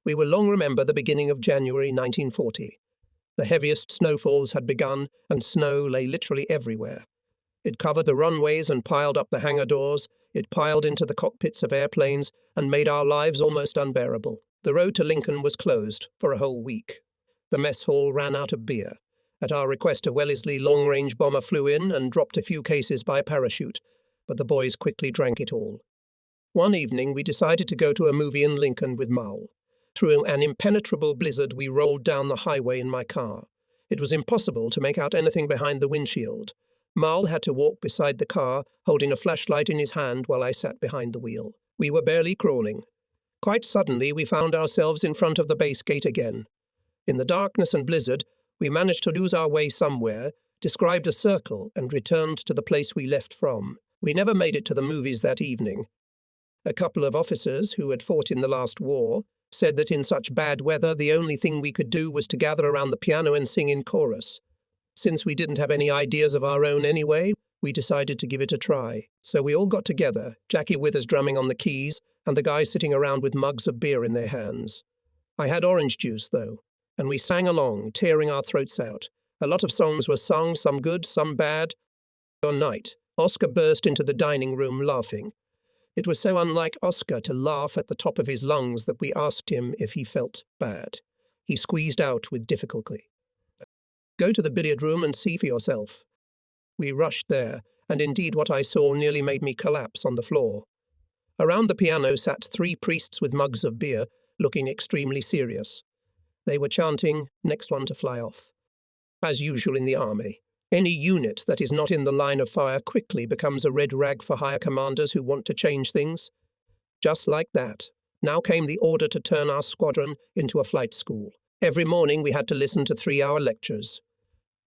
We will long remember the beginning of January 1940. The heaviest snowfalls had begun, and snow lay literally everywhere. It covered the runways and piled up the hangar doors. It piled into the cockpits of airplanes and made our lives almost unbearable. The road to Lincoln was closed for a whole week. The mess hall ran out of beer. At our request, a Wellesley long-range bomber flew in and dropped a few cases by parachute, but the boys quickly drank it all. One evening, we decided to go to a movie in Lincoln with Mull. Through an impenetrable blizzard, we rolled down the highway in my car. It was impossible to make out anything behind the windshield. Mull had to walk beside the car, holding a flashlight in his hand while I sat behind the wheel. We were barely crawling. Quite suddenly, we found ourselves in front of the base gate again. In the darkness and blizzard, we managed to lose our way somewhere, described a circle, and returned to the place we left from. We never made it to the movies that evening. A couple of officers who had fought in the last war said that in such bad weather the only thing we could do was to gather around the piano and sing in chorus. Since we didn't have any ideas of our own anyway, we decided to give it a try. So we all got together, Jackie Withers drumming on the keys, and the guys sitting around with mugs of beer in their hands. I had orange juice, though, and we sang along, tearing our throats out. A lot of songs were sung, some good, some bad. One night, Oscar burst into the dining room laughing. It was so unlike Oscar to laugh at the top of his lungs that we asked him if he felt bad. He squeezed out with difficulty. "Go to the billiard room and see for yourself." We rushed there, and indeed what I saw nearly made me collapse on the floor. Around the piano sat 3 priests with mugs of beer, looking extremely serious. They were chanting, "Next one to fly off." As usual in the army, any unit that is not in the line of fire quickly becomes a red rag for higher commanders who want to change things. Just like that, now came the order to turn our squadron into a flight school. Every morning we had to listen to 3-hour lectures.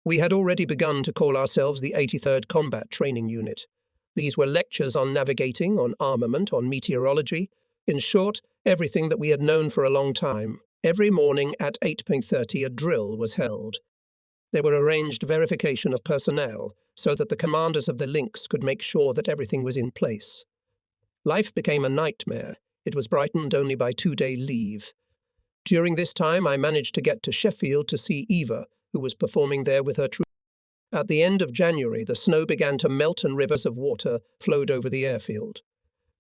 We had already begun to call ourselves the 83rd Combat Training Unit. These were lectures on navigating, on armament, on meteorology, in short, everything that we had known for a long time. Every morning at 8:30 a drill was held. There were arranged verification of personnel so that the commanders of the links could make sure that everything was in place. Life became a nightmare. It was brightened only by 2-day leave. During this time I managed to get to Sheffield to see Eva, who was performing there with her troupe. At the end of January, the snow began to melt and rivers of water flowed over the airfield.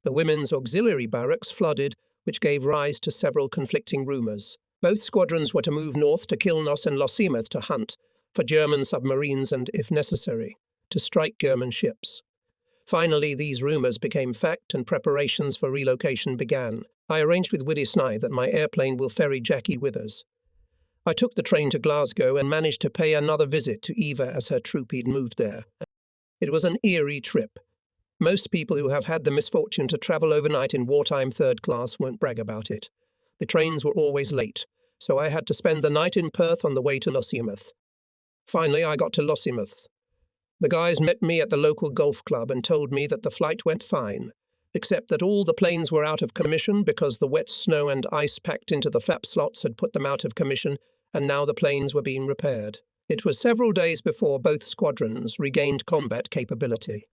The women's auxiliary barracks flooded, which gave rise to several conflicting rumours. Both squadrons were to move north to Kilnos and Lossiemouth to hunt for German submarines and, if necessary, to strike German ships. Finally, these rumours became fact and preparations for relocation began. I arranged with Willie Snythe that my airplane will ferry Jackie Withers. I took the train to Glasgow and managed to pay another visit to Eva as her troop had moved there. It was an eerie trip. Most people who have had the misfortune to travel overnight in wartime third class won't brag about it. The trains were always late, so I had to spend the night in Perth on the way to Lossiemouth. Finally, I got to Lossiemouth. The guys met me at the local golf club and told me that the flight went fine, except that all the planes were out of commission because the wet snow and ice packed into the flap slots had put them out of commission, and now the planes were being repaired. It was several days before both squadrons regained combat capability.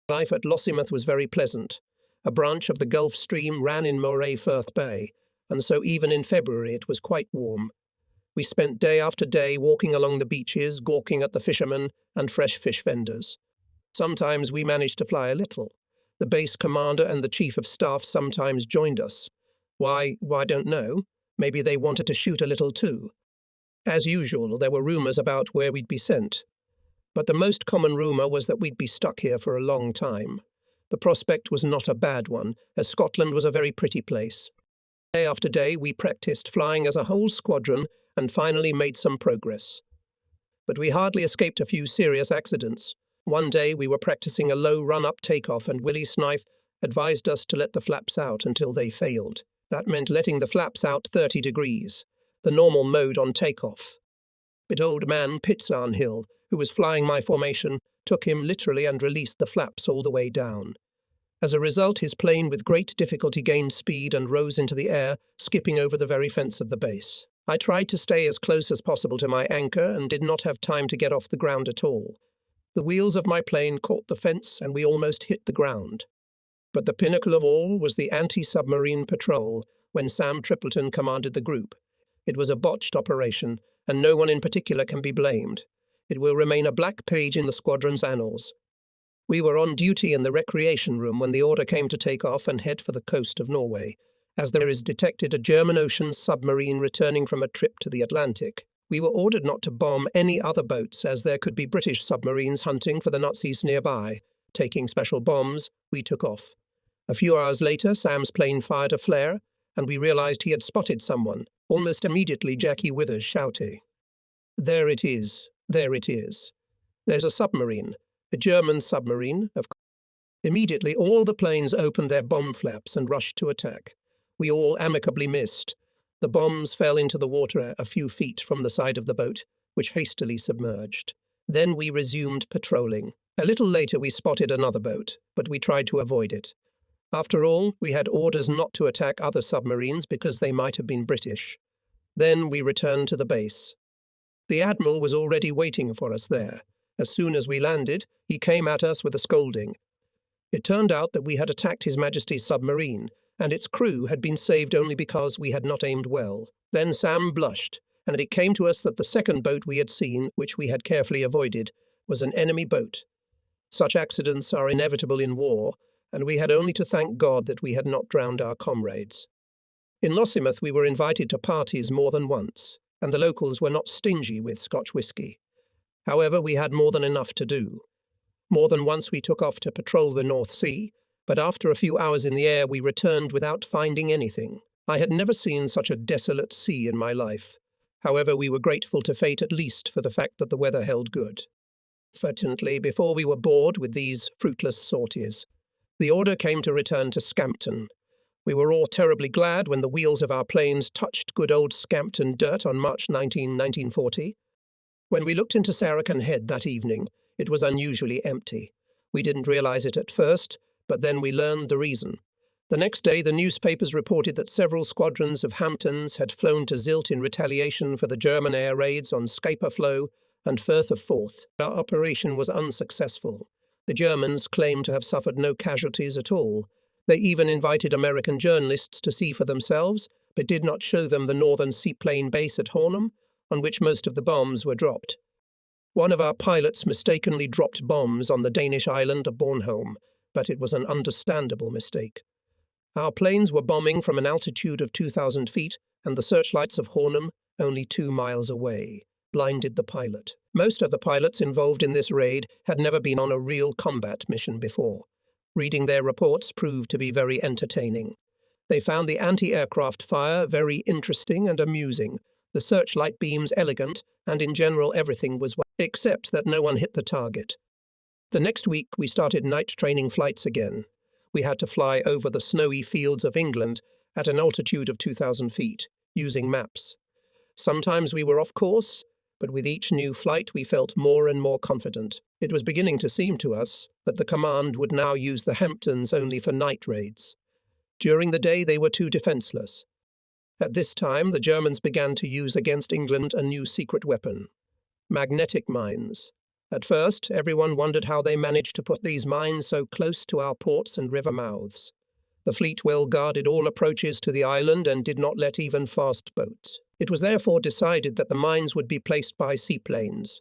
Life at Lossiemouth was very pleasant. A branch of the Gulf Stream ran in Moray Firth Bay, and so even in February it was quite warm. We spent day after day walking along the beaches, gawking at the fishermen and fresh fish vendors. Sometimes we managed to fly a little. The base commander and the chief of staff sometimes joined us. Why, I don't know. Maybe they wanted to shoot a little too. As usual, there were rumours about where we'd be sent. But the most common rumour was that we'd be stuck here for a long time. The prospect was not a bad one, as Scotland was a very pretty place. Day after day, we practised flying as a whole squadron and finally made some progress. But we hardly escaped a few serious accidents. One day we were practising a low run-up takeoff and Willie Snythe advised us to let the flaps out until they failed. That meant letting the flaps out 30 degrees, the normal mode on takeoff. But old man Pitzarnhill, who was flying my formation, took him literally and released the flaps all the way down. As a result, his plane with great difficulty gained speed and rose into the air, skipping over the very fence of the base. I tried to stay as close as possible to my anchor and did not have time to get off the ground at all. The wheels of my plane caught the fence and we almost hit the ground. But the pinnacle of all was the anti-submarine patrol, when Sam Tripleton commanded the group. It was a botched operation, and no one in particular can be blamed. It will remain a black page in the squadron's annals. We were on duty in the recreation room when the order came to take off and head for the coast of Norway, as there is detected a German ocean submarine returning from a trip to the Atlantic. We were ordered not to bomb any other boats, as there could be British submarines hunting for the Nazis nearby. Taking special bombs, we took off. A few hours later, Sam's plane fired a flare, and we realized he had spotted someone. Almost immediately, Jackie Withers shouted, "There it is! There it is! There's a submarine, a German submarine, of course." Immediately, all the planes opened their bomb flaps and rushed to attack. We all amicably missed. The bombs fell into the water a few feet from the side of the boat, which hastily submerged. Then we resumed patrolling. A little later we spotted another boat, but we tried to avoid it. After all, we had orders not to attack other submarines because they might have been British. Then we returned to the base. The Admiral was already waiting for us there. As soon as we landed, he came at us with a scolding. It turned out that we had attacked His Majesty's submarine, and its crew had been saved only because we had not aimed well. Then Sam blushed, and it came to us that the second boat we had seen, which we had carefully avoided, was an enemy boat. Such accidents are inevitable in war, and we had only to thank God that we had not drowned our comrades. In Lossiemouth we were invited to parties more than once, and the locals were not stingy with Scotch whisky. However, we had more than enough to do. More than once we took off to patrol the North Sea, but after a few hours in the air we returned without finding anything. I had never seen such a desolate sea in my life. However, we were grateful to fate at least for the fact that the weather held good. Fortunately, before we were bored with these fruitless sorties, the order came to return to Scampton. We were all terribly glad when the wheels of our planes touched good old Scampton dirt on March 19, 1940. When we looked into Saracan Head that evening, it was unusually empty. We didn't realize it at first, but then we learned the reason. The next day, the newspapers reported that several squadrons of Hamptons had flown to Zilt in retaliation for the German air raids on Scapa Flow and Firth of Forth. Our operation was unsuccessful. The Germans claimed to have suffered no casualties at all. They even invited American journalists to see for themselves, but did not show them the Northern Seaplane base at Hornham, on which most of the bombs were dropped. One of our pilots mistakenly dropped bombs on the Danish island of Bornholm, but it was an understandable mistake. Our planes were bombing from an altitude of 2,000 feet, and the searchlights of Hornham, only 2 miles away, blinded the pilot. Most of the pilots involved in this raid had never been on a real combat mission before. Reading their reports proved to be very entertaining. They found the anti-aircraft fire very interesting and amusing, the searchlight beams elegant, and in general everything was well, except that no one hit the target. The next week we started night training flights again. We had to fly over the snowy fields of England at an altitude of 2,000 feet, using maps. Sometimes we were off course, but with each new flight we felt more and more confident. It was beginning to seem to us that the command would now use the Hamptons only for night raids. During the day they were too defenceless. At this time the Germans began to use against England a new secret weapon: magnetic mines. At first, everyone wondered how they managed to put these mines so close to our ports and river mouths. The fleet well guarded all approaches to the island and did not let even fast boats. It was therefore decided that the mines would be placed by seaplanes.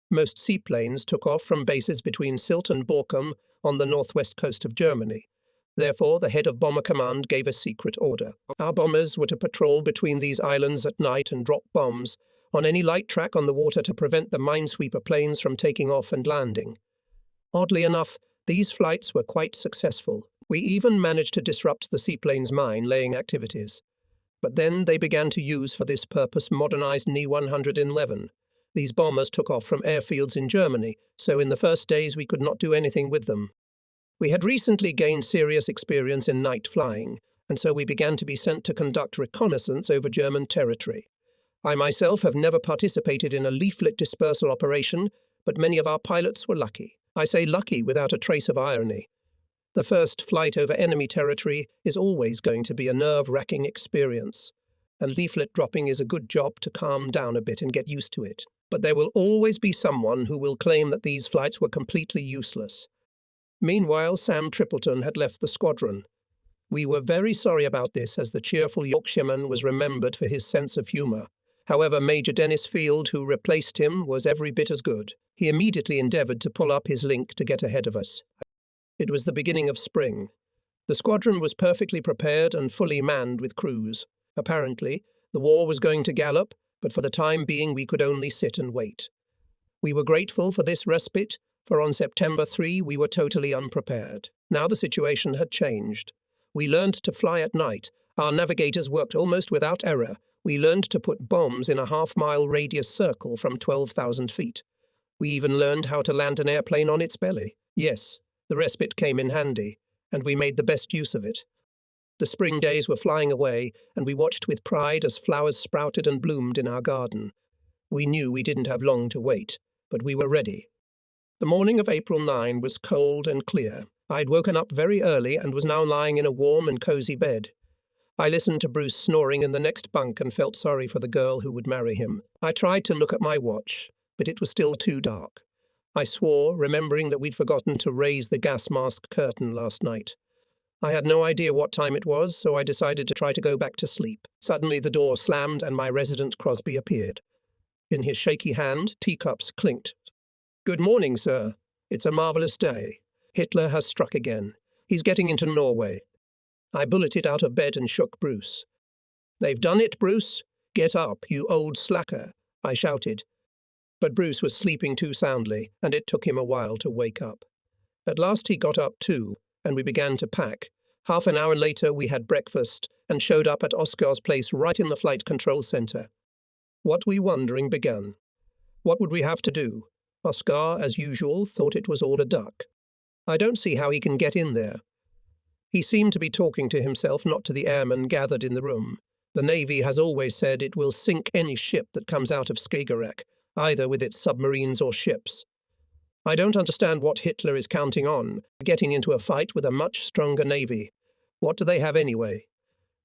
Most seaplanes took off from bases between Sylt and Borkum on the northwest coast of Germany. Therefore, the head of Bomber Command gave a secret order. Our bombers were to patrol between these islands at night and drop bombs on any light track on the water to prevent the minesweeper planes from taking off and landing. Oddly enough, these flights were quite successful. We even managed to disrupt the seaplanes' mine-laying activities. But then they began to use for this purpose modernized Ne-111. These bombers took off from airfields in Germany, so in the first days we could not do anything with them. We had recently gained serious experience in night flying, and so we began to be sent to conduct reconnaissance over German territory. I myself have never participated in a leaflet dispersal operation, but many of our pilots were lucky. I say lucky without a trace of irony. The first flight over enemy territory is always going to be a nerve-wracking experience, and leaflet dropping is a good job to calm down a bit and get used to it. But there will always be someone who will claim that these flights were completely useless. Meanwhile, Sam Tripleton had left the squadron. We were very sorry about this, as the cheerful Yorkshireman was remembered for his sense of humour. However, Major Dennis Field, who replaced him, was every bit as good. He immediately endeavoured to pull up his link to get ahead of us. It was the beginning of spring. The squadron was perfectly prepared and fully manned with crews. Apparently, the war was going to gallop, but for the time being we could only sit and wait. We were grateful for this respite, for on September 3 we were totally unprepared. Now the situation had changed. We learned to fly at night. Our navigators worked almost without error. We learned to put bombs in a half-mile radius circle from 12,000 feet. We even learned how to land an airplane on its belly. Yes, the respite came in handy, and we made the best use of it. The spring days were flying away, and we watched with pride as flowers sprouted and bloomed in our garden. We knew we didn't have long to wait, but we were ready. The morning of April 9 was cold and clear. I'd woken up very early and was now lying in a warm and cosy bed. I listened to Bruce snoring in the next bunk and felt sorry for the girl who would marry him. I tried to look at my watch, but it was still too dark. I swore, remembering that we'd forgotten to raise the gas mask curtain last night. I had no idea what time it was, so I decided to try to go back to sleep. Suddenly the door slammed and my resident Crosby appeared. In his shaky hand, teacups clinked. "Good morning, sir. It's a marvellous day. Hitler has struck again. He's getting into Norway." I bulleted out of bed and shook Bruce. "They've done it, Bruce. Get up, you old slacker," I shouted. But Bruce was sleeping too soundly, and it took him a while to wake up. At last he got up too, and we began to pack. Half an hour later we had breakfast and showed up at Oscar's place right in the flight control center. What we wondering began. What would we have to do? Oscar, as usual, thought it was all a duck. "I don't see how he can get in there." He seemed to be talking to himself, not to the airmen gathered in the room. The Navy has always said it will sink any ship that comes out of Skagerrak, either with its submarines or ships. I don't understand what Hitler is counting on, getting into a fight with a much stronger Navy. What do they have anyway?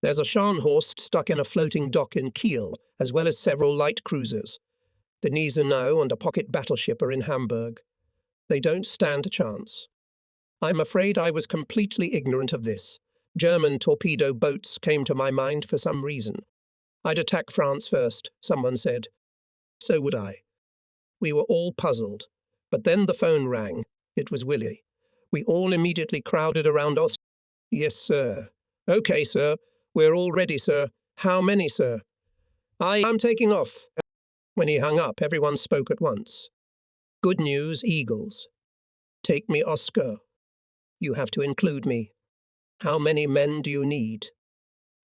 There's a Scharnhorst stuck in a floating dock in Kiel, as well as several light cruisers. The Gneisenau and a pocket battleship are in Hamburg. They don't stand a chance. I'm afraid I was completely ignorant of this. German torpedo boats came to my mind for some reason. I'd attack France first, someone said. So would I. We were all puzzled. But then the phone rang. It was Willie. We all immediately crowded around us. "Yes, sir." "Okay, sir. We're all ready, sir." "How many, sir?" "I am taking off." When he hung up, everyone spoke at once. "Good news, Eagles." "Take me, Oscar." "You have to include me." "How many men do you need?"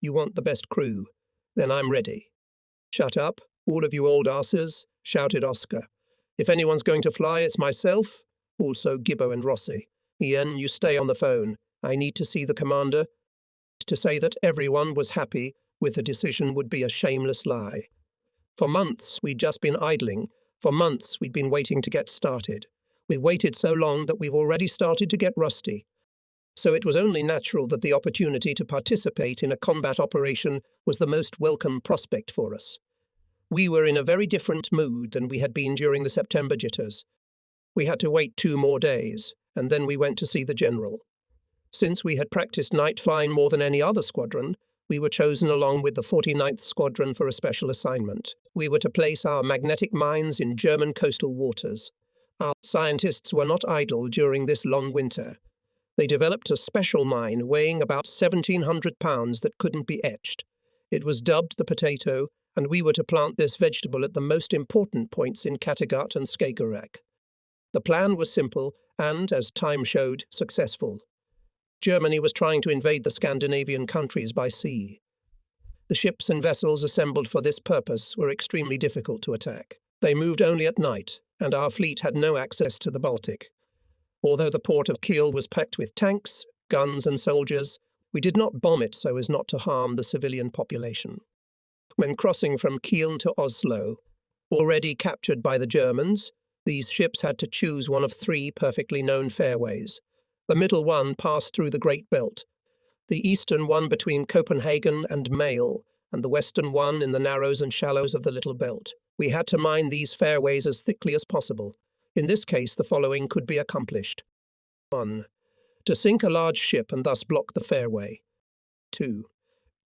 "You want the best crew." "Then I'm ready." "Shut up, all of you old asses," shouted Oscar. "If anyone's going to fly, it's myself, also Gibbo and Rossi. Ian, you stay on the phone. I need to see the commander." To say that everyone was happy with the decision would be a shameless lie. For months we'd just been idling. For months we'd been waiting to get started. We've waited so long that we've already started to get rusty. So it was only natural that the opportunity to participate in a combat operation was the most welcome prospect for us. We were in a very different mood than we had been during the September jitters. We had to wait 2 more days, and then we went to see the general. Since we had practiced night flying more than any other squadron, we were chosen along with the 49th Squadron for a special assignment. We were to place our magnetic mines in German coastal waters. Our scientists were not idle during this long winter. They developed a special mine weighing about 1,700 pounds that couldn't be etched. It was dubbed the potato, and we were to plant this vegetable at the most important points in Kattegat and Skagerrak. The plan was simple and, as time showed, successful. Germany was trying to invade the Scandinavian countries by sea. The ships and vessels assembled for this purpose were extremely difficult to attack. They moved only at night, and our fleet had no access to the Baltic. Although the port of Kiel was packed with tanks, guns and soldiers, we did not bomb it so as not to harm the civilian population. When crossing from Kiel to Oslo, already captured by the Germans, these ships had to choose one of 3 perfectly known fairways. The middle one passed through the Great Belt, the eastern one between Copenhagen and Mael, and the western one in the narrows and shallows of the Little Belt. We had to mine these fairways as thickly as possible. In this case, the following could be accomplished. 1. To sink a large ship and thus block the fairway. 2.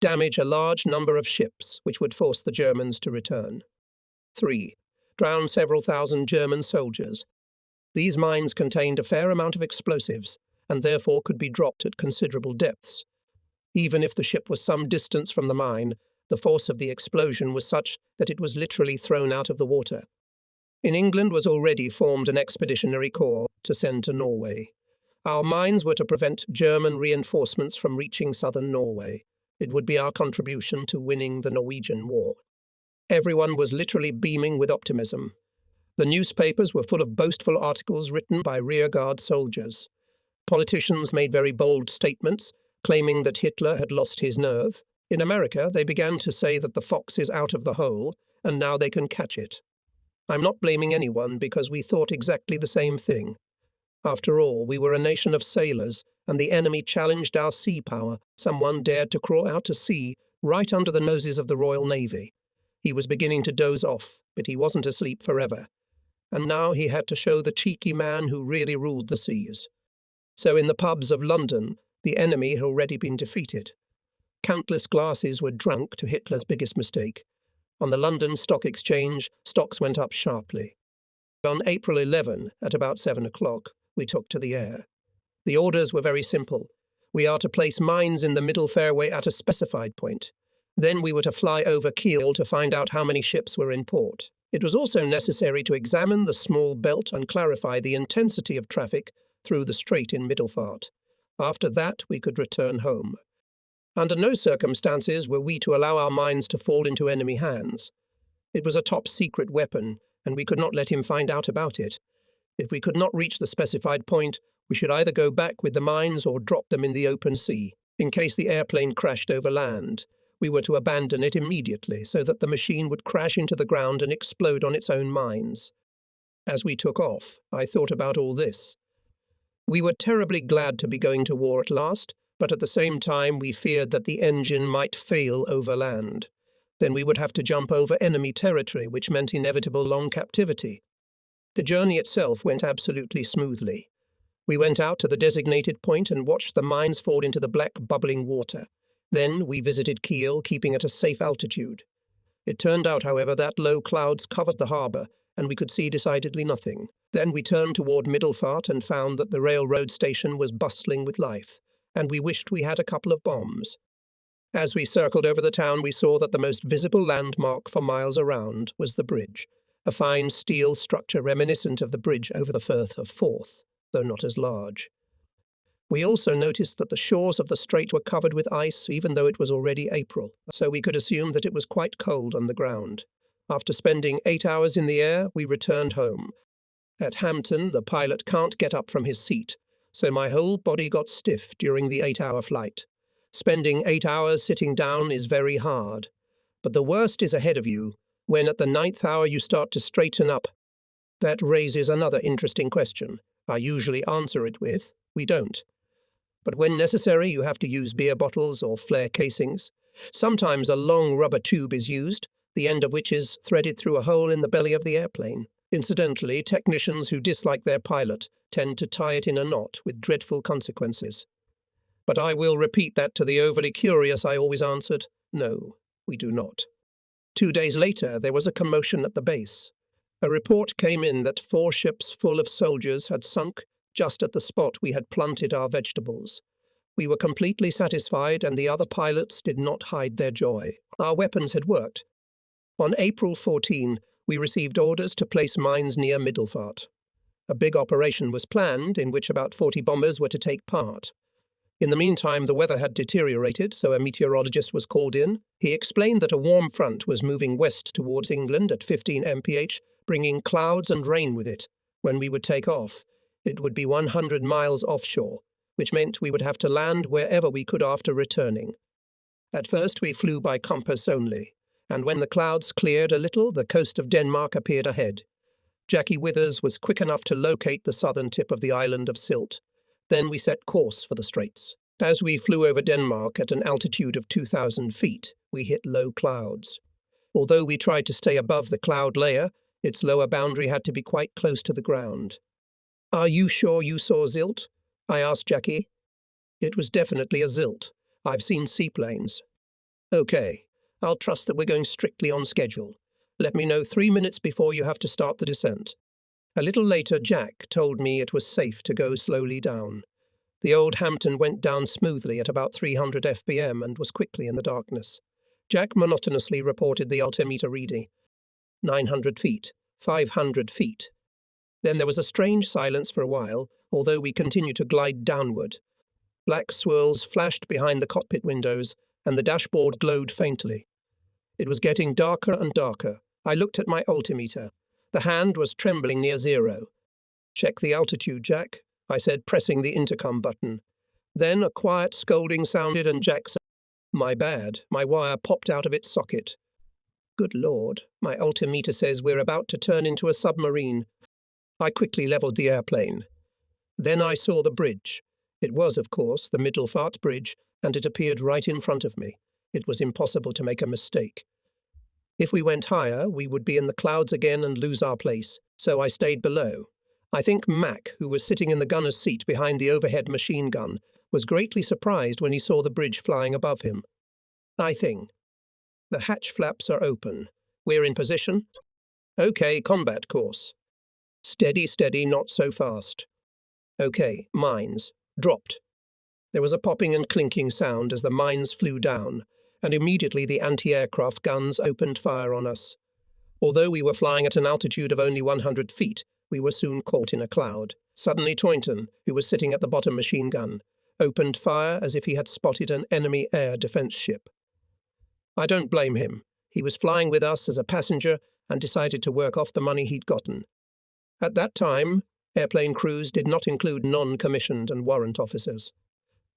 Damage a large number of ships, which would force the Germans to return. 3. Drown several thousand German soldiers. These mines contained a fair amount of explosives, and therefore could be dropped at considerable depths. Even if the ship was some distance from the mine, the force of the explosion was such that it was literally thrown out of the water. In England was already formed an expeditionary corps to send to Norway. Our mines were to prevent German reinforcements from reaching southern Norway. It would be our contribution to winning the Norwegian War. Everyone was literally beaming with optimism. The newspapers were full of boastful articles written by rearguard soldiers. Politicians made very bold statements, claiming that Hitler had lost his nerve. In America, they began to say that the fox is out of the hole, and now they can catch it. I'm not blaming anyone because we thought exactly the same thing. After all, we were a nation of sailors, and the enemy challenged our sea power. Someone dared to crawl out to sea, right under the noses of the Royal Navy. He was beginning to doze off, but he wasn't asleep forever. And now he had to show the cheeky man who really ruled the seas. So in the pubs of London, the enemy had already been defeated. Countless glasses were drunk to Hitler's biggest mistake. On the London Stock Exchange, stocks went up sharply. On April 11, at about 7 o'clock, we took to the air. The orders were very simple. We are to place mines in the middle fairway at a specified point. Then we were to fly over Kiel to find out how many ships were in port. It was also necessary to examine the small belt and clarify the intensity of traffic through the strait in Middelfart. After that, we could return home. Under no circumstances were we to allow our mines to fall into enemy hands. It was a top-secret weapon, and we could not let him find out about it. If we could not reach the specified point, we should either go back with the mines or drop them in the open sea. In case the airplane crashed over land, we were to abandon it immediately so that the machine would crash into the ground and explode on its own mines. As we took off, I thought about all this. We were terribly glad to be going to war at last, but at the same time we feared that the engine might fail over land. Then we would have to jump over enemy territory, which meant inevitable long captivity. The journey itself went absolutely smoothly. We went out to the designated point and watched the mines fall into the black, bubbling water. Then we visited Kiel, keeping at a safe altitude. It turned out, however, that low clouds covered the harbour, and we could see decidedly nothing. Then we turned toward Middelfart and found that the railroad station was bustling with life, and we wished we had a couple of bombs. As we circled over the town, we saw that the most visible landmark for miles around was the bridge, a fine steel structure reminiscent of the bridge over the Firth of Forth, though not as large. We also noticed that the shores of the strait were covered with ice, even though it was already April, so we could assume that it was quite cold on the ground. After spending 8 hours in the air, we returned home. At Hampton, the pilot can't get up from his seat, so my whole body got stiff during the 8-hour flight. Spending 8 hours sitting down is very hard. But the worst is ahead of you, when at the 9th hour you start to straighten up. That raises another interesting question. I usually answer it with, we don't. But when necessary, you have to use beer bottles or flare casings. Sometimes a long rubber tube is used, the end of which is threaded through a hole in the belly of the airplane. Incidentally, technicians who dislike their pilot tend to tie it in a knot with dreadful consequences. But I will repeat that to the overly curious I always answered, no, we do not. 2 days later, there was a commotion at the base. A report came in that 4 ships full of soldiers had sunk just at the spot we had planted our vegetables. We were completely satisfied, and the other pilots did not hide their joy. Our weapons had worked. On April 14, we received orders to place mines near Middelfart. A big operation was planned, in which about 40 bombers were to take part. In the meantime, the weather had deteriorated, so a meteorologist was called in. He explained that a warm front was moving west towards England at 15 mph, bringing clouds and rain with it. When we would take off, it would be 100 miles offshore, which meant we would have to land wherever we could after returning. At first we flew by compass only, and when the clouds cleared a little, the coast of Denmark appeared ahead. Jackie Withers was quick enough to locate the southern tip of the island of Sylt. Then we set course for the straits. As we flew over Denmark at an altitude of 2,000 feet, we hit low clouds. Although we tried to stay above the cloud layer, its lower boundary had to be quite close to the ground. "Are you sure you saw Sylt?" I asked Jackie. It was definitely a Sylt. I've seen seaplanes. Okay, I'll trust that we're going strictly on schedule. Let me know 3 minutes before you have to start the descent. A little later, Jack told me it was safe to go slowly down. The old Hampton went down smoothly at about 300 fpm and was quickly in the darkness. Jack monotonously reported the altimeter reading. 900 feet, 500 feet. Then there was a strange silence for a while, although we continued to glide downward. Black swirls flashed behind the cockpit windows, and the dashboard glowed faintly. It was getting darker and darker. I looked at my altimeter. The hand was trembling near 0. "Check the altitude, Jack," I said, pressing the intercom button. Then a quiet scolding sounded, and Jack said, "My bad, my wire popped out of its socket." Good Lord, my altimeter says we're about to turn into a submarine. I quickly levelled the airplane. Then I saw the bridge. It was, of course, the Middelfart Bridge, and it appeared right in front of me. It was impossible to make a mistake. If we went higher, we would be in the clouds again and lose our place, so I stayed below. I think Mac, who was sitting in the gunner's seat behind the overhead machine gun, was greatly surprised when he saw the bridge flying above him. I think. The hatch flaps are open. We're in position. Okay, combat course. Steady, steady, not so fast. Okay, mines. Dropped. There was a popping and clinking sound as the mines flew down, and immediately the anti-aircraft guns opened fire on us. Although we were flying at an altitude of only 100 feet, we were soon caught in a cloud. Suddenly Toynton, who was sitting at the bottom machine gun, opened fire as if he had spotted an enemy air defense ship. I don't blame him. He was flying with us as a passenger and decided to work off the money he'd gotten. At that time, airplane crews did not include non-commissioned and warrant officers.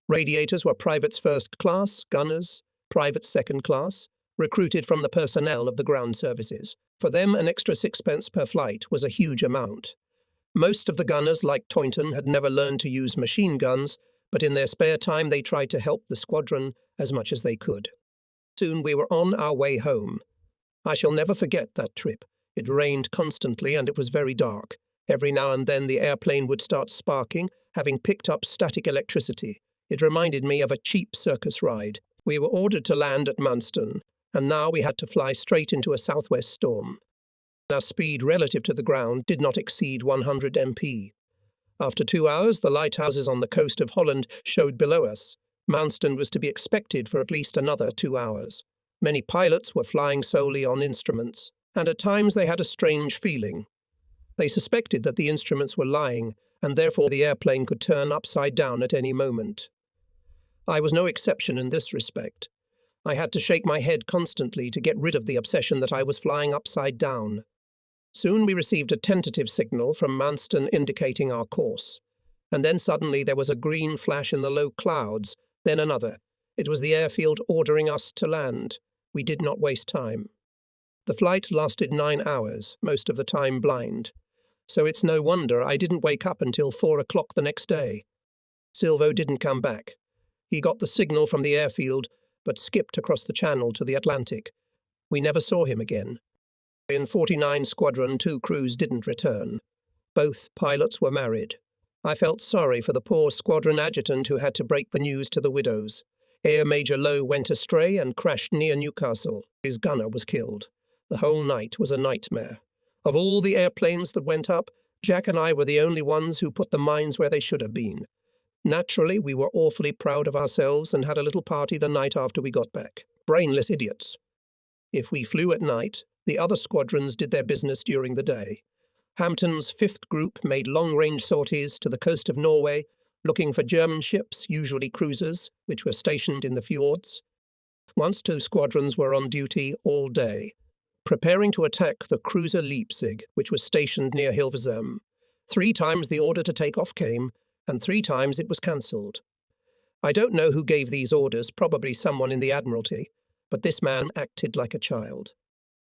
Radiators were privates first class, gunners, privates second class, recruited from the personnel of the ground services. For them, an extra 6p per flight was a huge amount. Most of the gunners, like Toynton, had never learned to use machine guns, but in their spare time they tried to help the squadron as much as they could. Soon we were on our way home. I shall never forget that trip. It rained constantly and it was very dark. Every now and then the airplane would start sparking, having picked up static electricity. It reminded me of a cheap circus ride. We were ordered to land at Manston, and now we had to fly straight into a southwest storm. Our speed relative to the ground did not exceed 100 mph. After 2 hours, the lighthouses on the coast of Holland showed below us. Manston was to be expected for at least another 2 hours. Many pilots were flying solely on instruments, and at times they had a strange feeling. They suspected that the instruments were lying, and therefore the airplane could turn upside down at any moment. I was no exception in this respect. I had to shake my head constantly to get rid of the obsession that I was flying upside down. Soon we received a tentative signal from Manston indicating our course. And then suddenly there was a green flash in the low clouds, then another. It was the airfield ordering us to land. We did not waste time. The flight lasted 9 hours, most of the time blind. So it's no wonder I didn't wake up until 4 o'clock the next day. Silvo didn't come back. He got the signal from the airfield, but skipped across the channel to the Atlantic. We never saw him again. In 49 Squadron, 2 crews didn't return. Both pilots were married. I felt sorry for the poor squadron adjutant who had to break the news to the widows. Air Major Lowe went astray and crashed near Newcastle. His gunner was killed. The whole night was a nightmare. Of all the airplanes that went up, Jack and I were the only ones who put the mines where they should have been. Naturally, we were awfully proud of ourselves and had a little party the night after we got back. Brainless idiots. If we flew at night, the other squadrons did their business during the day. Hampton's 5th Group made long-range sorties to the coast of Norway, looking for German ships, usually cruisers, which were stationed in the fjords. Once 2 squadrons were on duty all day, preparing to attack the cruiser Leipzig, which was stationed near Hilversum. 3 times the order to take off came, and 3 times it was cancelled. I don't know who gave these orders, probably someone in the Admiralty, but this man acted like a child.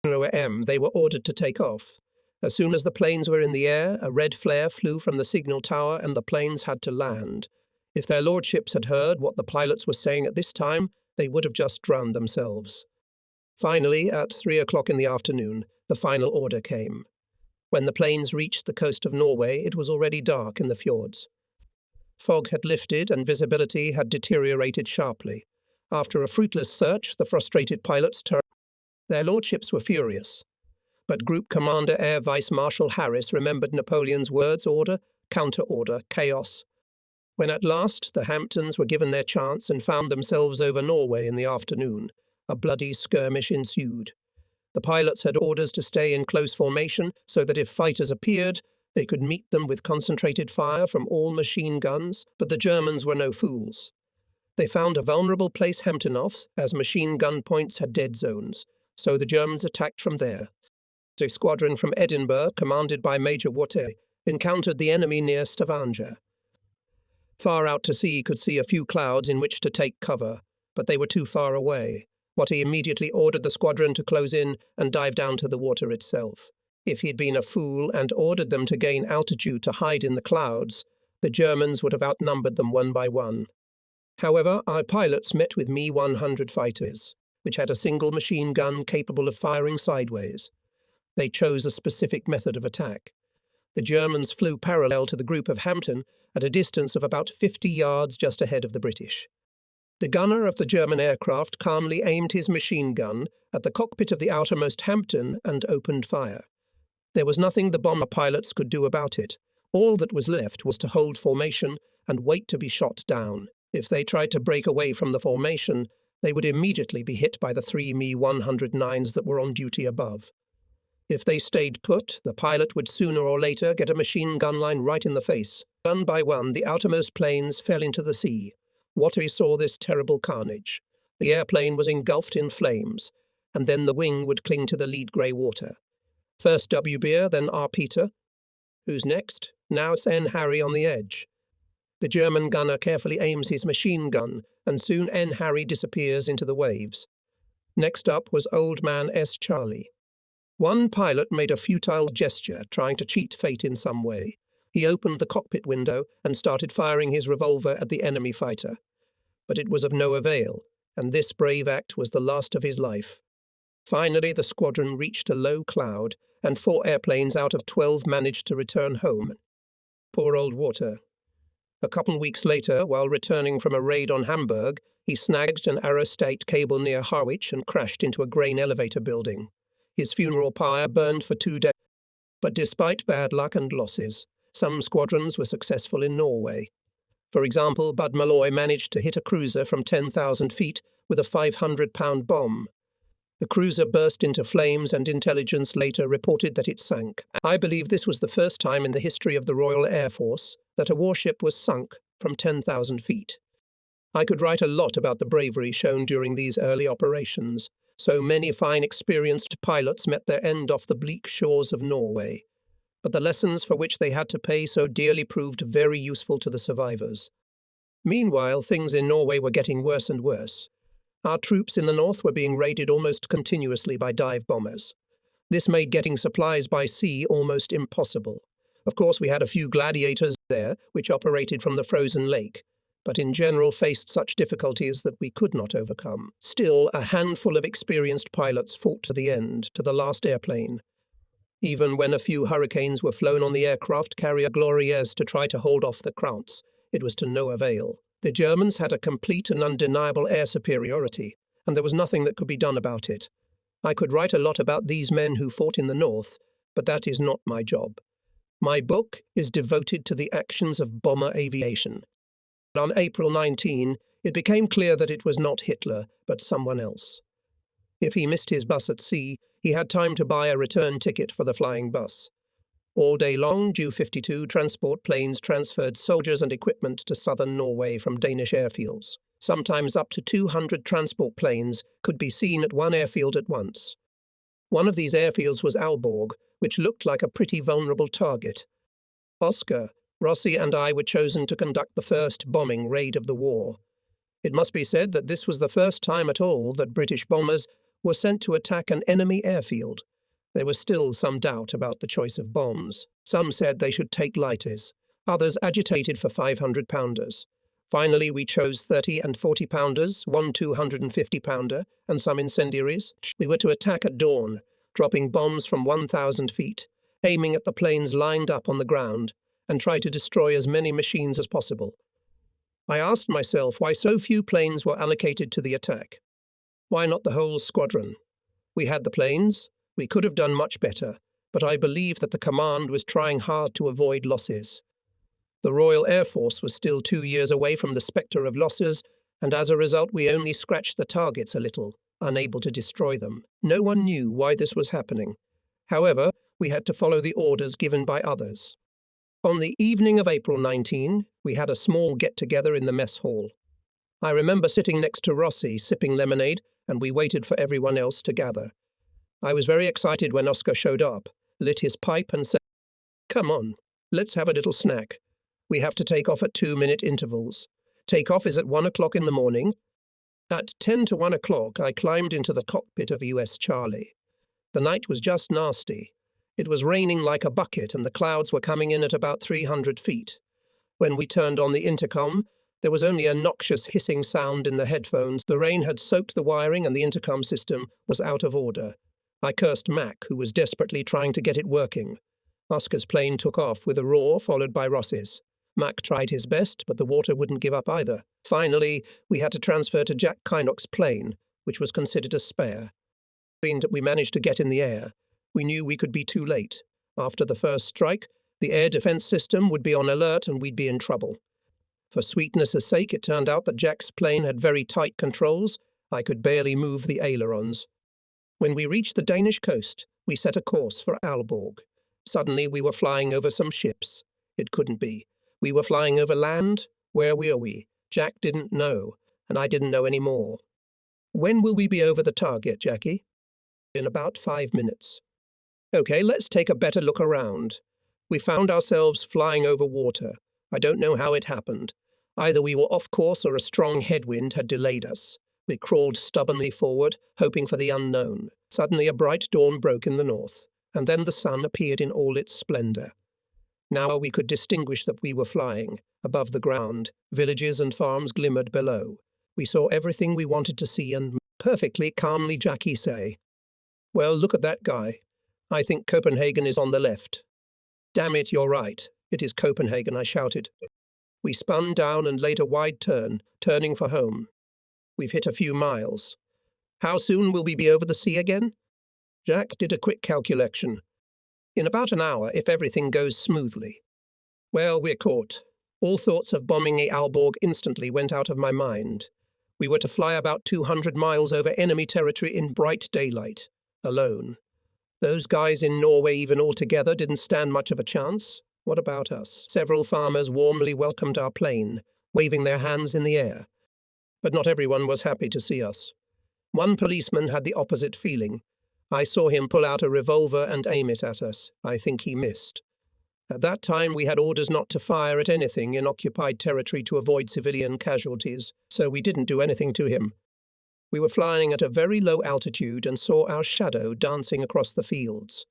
They were ordered to take off. As soon as the planes were in the air, a red flare flew from the signal tower and the planes had to land. If their lordships had heard what the pilots were saying at this time, they would have just drowned themselves. Finally, at 3 o'clock in the afternoon, the final order came. When the planes reached the coast of Norway, it was already dark in the fjords. Fog had lifted and visibility had deteriorated sharply. After a fruitless search, the frustrated pilots turned. Their lordships were furious. But Group Commander Air Vice Marshal Harris remembered Napoleon's words: order, counter-order, chaos. When at last the Hamptons were given their chance and found themselves over Norway in the afternoon, a bloody skirmish ensued. The pilots had orders to stay in close formation so that if fighters appeared, they could meet them with concentrated fire from all machine guns, but the Germans were no fools. They found a vulnerable place Hamptonoffs, as machine gun points had dead zones, so the Germans attacked from there. A squadron from Edinburgh, commanded by Major Watte, encountered the enemy near Stavanger. Far out to sea could see a few clouds in which to take cover, but they were too far away. Watte immediately ordered the squadron to close in and dive down to the water itself. If he'd been a fool and ordered them to gain altitude to hide in the clouds, the Germans would have outnumbered them one by one. However, our pilots met with Me-100 fighters, which had a single machine gun capable of firing sideways. They chose a specific method of attack. The Germans flew parallel to the group of Hampton at a distance of about 50 yards just ahead of the British. The gunner of the German aircraft calmly aimed his machine gun at the cockpit of the outermost Hampton and opened fire. There was nothing the bomber pilots could do about it. All that was left was to hold formation and wait to be shot down. If they tried to break away from the formation, they would immediately be hit by the 3 Me-109s that were on duty above. If they stayed put, the pilot would sooner or later get a machine gun line right in the face. One by one, the outermost planes fell into the sea. Watte saw this terrible carnage. The airplane was engulfed in flames, and then the wing would cling to the lead grey water. First W. Beer, then R. Peter. Who's next? Now it's N. Harry on the edge. The German gunner carefully aims his machine gun, and soon N. Harry disappears into the waves. Next up was Old Man S. Charlie. One pilot made a futile gesture, trying to cheat fate in some way. He opened the cockpit window and started firing his revolver at the enemy fighter. But it was of no avail, and this brave act was the last of his life. Finally, the squadron reached a low cloud, and 4 airplanes out of 12 managed to return home. Poor old Watte. A couple weeks later, while returning from a raid on Hamburg, he snagged an aerostate cable near Harwich and crashed into a grain elevator building. His funeral pyre burned for 2 days. But despite bad luck and losses, some squadrons were successful in Norway. For example, Bud Malloy managed to hit a cruiser from 10,000 feet with a 500-pound bomb. The cruiser burst into flames and intelligence later reported that it sank. I believe this was the first time in the history of the Royal Air Force that a warship was sunk from 10,000 feet. I could write a lot about the bravery shown during these early operations. So many fine experienced pilots met their end off the bleak shores of Norway. But the lessons for which they had to pay so dearly proved very useful to the survivors. Meanwhile, things in Norway were getting worse and worse. Our troops in the north were being raided almost continuously by dive bombers. This made getting supplies by sea almost impossible. Of course, we had a few gladiators there, which operated from the frozen lake, but in general faced such difficulties that we could not overcome. Still, a handful of experienced pilots fought to the end, to the last airplane. Even when a few Hurricanes were flown on the aircraft carrier Gloriez to try to hold off the Krauts, it was to no avail. The Germans had a complete and undeniable air superiority, and there was nothing that could be done about it. I could write a lot about these men who fought in the north, but that is not my job. My book is devoted to the actions of bomber aviation. On April 19, it became clear that it was not Hitler, but someone else. If he missed his bus at sea, he had time to buy a return ticket for the flying bus. All day long, Ju-52 transport planes transferred soldiers and equipment to southern Norway from Danish airfields. Sometimes up to 200 transport planes could be seen at one airfield at once. One of these airfields was Aalborg, which looked like a pretty vulnerable target. Oscar, Rossi and I were chosen to conduct the first bombing raid of the war. It must be said that this was the first time at all that British bombers were sent to attack an enemy airfield. There was still some doubt about the choice of bombs. Some said they should take lighters. Others agitated for 500-pounders. Finally, we chose 30 and 40-pounders, one 250-pounder, and some incendiaries. We were to attack at dawn, dropping bombs from 1,000 feet, aiming at the planes lined up on the ground, and try to destroy as many machines as possible. I asked myself why so few planes were allocated to the attack. Why not the whole squadron? We had the planes. We could have done much better, but I believe that the command was trying hard to avoid losses. The Royal Air Force was still 2 years away from the spectre of losses, and as a result we only scratched the targets a little, unable to destroy them. No one knew why this was happening. However, we had to follow the orders given by others. On the evening of April 19, we had a small get-together in the mess hall. I remember sitting next to Rossi, sipping lemonade, and we waited for everyone else to gather. I was very excited when Oscar showed up, lit his pipe and said, "Come on, let's have a little snack. We have to take off at 2-minute intervals. Takeoff is at 1 o'clock in the morning." At 10 to 1 o'clock, I climbed into the cockpit of US Charlie. The night was just nasty. It was raining like a bucket and the clouds were coming in at about 300 feet. When we turned on the intercom, there was only a noxious hissing sound in the headphones. The rain had soaked the wiring and the intercom system was out of order. I cursed Mac, who was desperately trying to get it working. Oscar's plane took off with a roar, followed by Ross's. Mac tried his best, but the water wouldn't give up either. Finally, we had to transfer to Jack Kynock's plane, which was considered a spare. We managed to get in the air. We knew we could be too late. After the first strike, the air defense system would be on alert and we'd be in trouble. For sweetness' sake, it turned out that Jack's plane had very tight controls. I could barely move the ailerons. When we reached the Danish coast, we set a course for Aalborg. Suddenly we were flying over some ships. It couldn't be. We were flying over land. Where were we? Jack didn't know, and I didn't know any more. "When will we be over the target, Jackie?" "In about 5 minutes." "Okay, let's take a better look around." We found ourselves flying over water. I don't know how it happened. Either we were off course or a strong headwind had delayed us. We crawled stubbornly forward, hoping for the unknown. Suddenly a bright dawn broke in the north, and then the sun appeared in all its splendor. Now we could distinguish that we were flying. Above the ground, villages and farms glimmered below. We saw everything we wanted to see and perfectly calmly Jackie say, "Well, look at that guy. I think Copenhagen is on the left." "Damn it, you're right. It is Copenhagen," I shouted. We spun down and laid a wide turn, turning for home. "We've hit a few miles. How soon will we be over the sea again?" Jack did a quick calculation. "In about an hour, if everything goes smoothly." Well, we're caught. All thoughts of bombing Aalborg instantly went out of my mind. We were to fly about 200 miles over enemy territory in bright daylight, alone. Those guys in Norway even altogether didn't stand much of a chance. What about us? Several farmers warmly welcomed our plane, waving their hands in the air. But not everyone was happy to see us. One policeman had the opposite feeling. I saw him pull out a revolver and aim it at us. I think he missed. At that time, we had orders not to fire at anything in occupied territory to avoid civilian casualties, so we didn't do anything to him. We were flying at a very low altitude and saw our shadow dancing across the fields.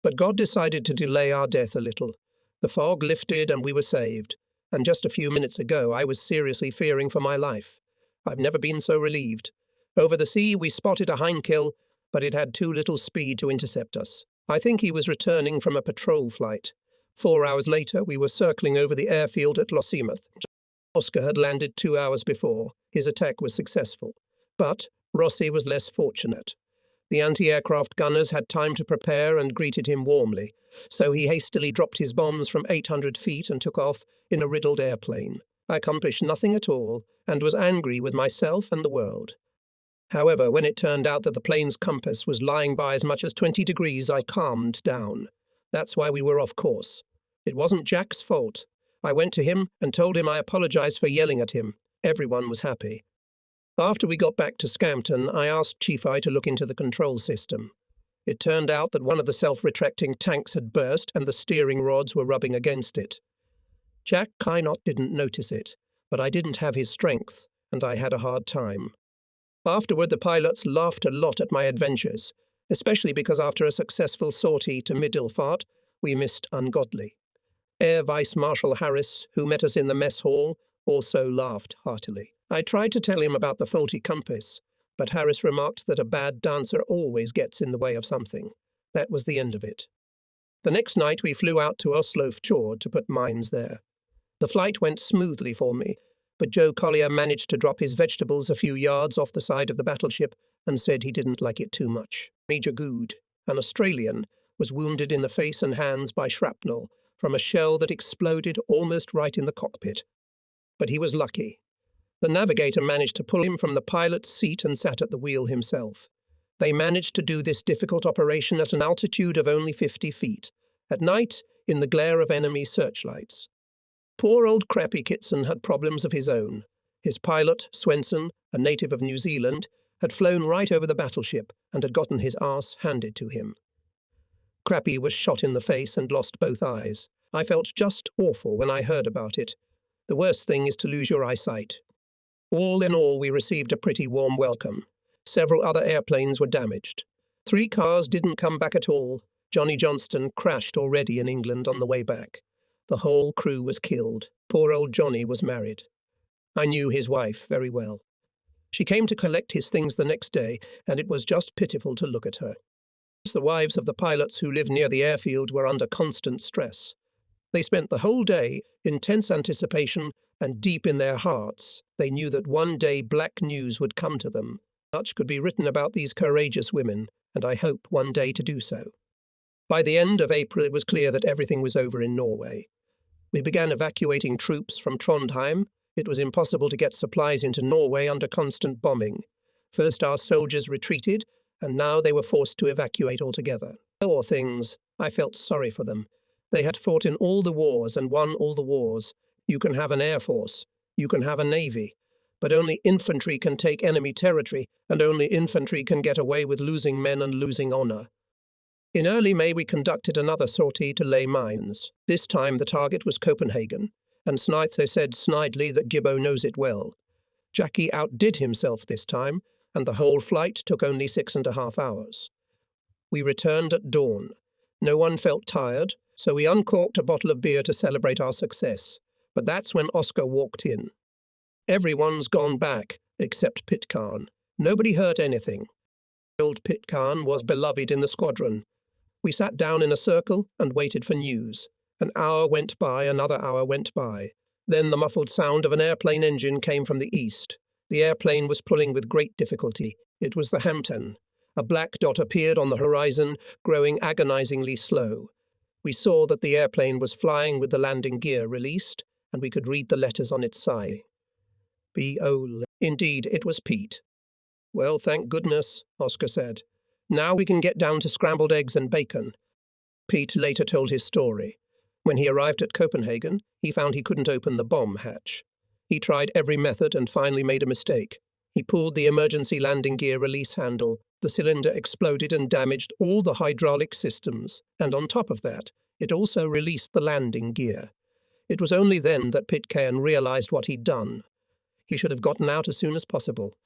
But God decided to delay our death a little. The fog lifted and we were saved. And just a few minutes ago, I was seriously fearing for my life. I've never been so relieved. Over the sea, we spotted a Heinkel, but it had too little speed to intercept us. I think he was returning from a patrol flight. 4 hours later, we were circling over the airfield at Lossiemouth. Oscar had landed 2 hours before. His attack was successful. But Rossi was less fortunate. The anti-aircraft gunners had time to prepare and greeted him warmly, so he hastily dropped his bombs from 800 feet and took off in a riddled airplane. I accomplished nothing at all and was angry with myself and the world. However, when it turned out that the plane's compass was lying by as much as 20 degrees, I calmed down. That's why we were off course. It wasn't Jack's fault. I went to him and told him I apologized for yelling at him. Everyone was happy. After we got back to Scampton, I asked Chief I to look into the control system. It turned out that one of the self-retracting tanks had burst and the steering rods were rubbing against it. Jack Kynock didn't notice it, but I didn't have his strength, and I had a hard time. Afterward, the pilots laughed a lot at my adventures, especially because after a successful sortie to Middelfart, we missed ungodly. Air Vice Marshal Harris, who met us in the mess hall, also laughed heartily. I tried to tell him about the faulty compass, but Harris remarked that a bad dancer always gets in the way of something. That was the end of it. The next night we flew out to Oslo Fjord to put mines there. The flight went smoothly for me, but Joe Collier managed to drop his vegetables a few yards off the side of the battleship and said he didn't like it too much. Major Good, an Australian, was wounded in the face and hands by shrapnel from a shell that exploded almost right in the cockpit. But he was lucky. The navigator managed to pull him from the pilot's seat and sat at the wheel himself. They managed to do this difficult operation at an altitude of only 50 feet, at night in the glare of enemy searchlights. Poor old Crappy Kitson had problems of his own. His pilot, Swenson, a native of New Zealand, had flown right over the battleship and had gotten his arse handed to him. Crappy was shot in the face and lost both eyes. I felt just awful when I heard about it. The worst thing is to lose your eyesight. All in all, we received a pretty warm welcome. Several other airplanes were damaged. 3 cars didn't come back at all. Johnny Johnston crashed already in England on the way back. The whole crew was killed. Poor old Johnny was married. I knew his wife very well. She came to collect his things the next day, and it was just pitiful to look at her. The wives of the pilots who lived near the airfield were under constant stress. They spent the whole day in tense anticipation, and deep in their hearts, they knew that one day black news would come to them. Much could be written about these courageous women, and I hope one day to do so. By the end of April, it was clear that everything was over in Norway. We began evacuating troops from Trondheim. It was impossible to get supplies into Norway under constant bombing. First our soldiers retreated, and now they were forced to evacuate altogether. Poor things. I felt sorry for them. They had fought in all the wars and won all the wars. You can have an air force. You can have a navy. But only infantry can take enemy territory, and only infantry can get away with losing men and losing honour. In early May, we conducted another sortie to lay mines. This time the target was Copenhagen, and Snythe said snidely that Gibbo knows it well. Jackie outdid himself this time, and the whole flight took only 6.5 hours. We returned at dawn. No one felt tired, so we uncorked a bottle of beer to celebrate our success. But that's when Oscar walked in. Everyone's gone back, except Pitcairn. Nobody hurt anything. Old Pitcairn was beloved in the squadron. We sat down in a circle and waited for news. An hour went by, another hour went by. Then the muffled sound of an airplane engine came from the east. The airplane was pulling with great difficulty. It was the Hampton. A black dot appeared on the horizon, growing agonizingly slow. We saw that the airplane was flying with the landing gear released, and we could read the letters on its side. B.O. Indeed, it was Pete. Well, thank goodness, Oscar said. Now we can get down to scrambled eggs and bacon. Pete later told his story. When he arrived at Copenhagen, he found he couldn't open the bomb hatch. He tried every method and finally made a mistake. He pulled the emergency landing gear release handle. The cylinder exploded and damaged all the hydraulic systems, and on top of that, it also released the landing gear. It was only then that Pitcairn realized what he'd done. He should have gotten out as soon as possible.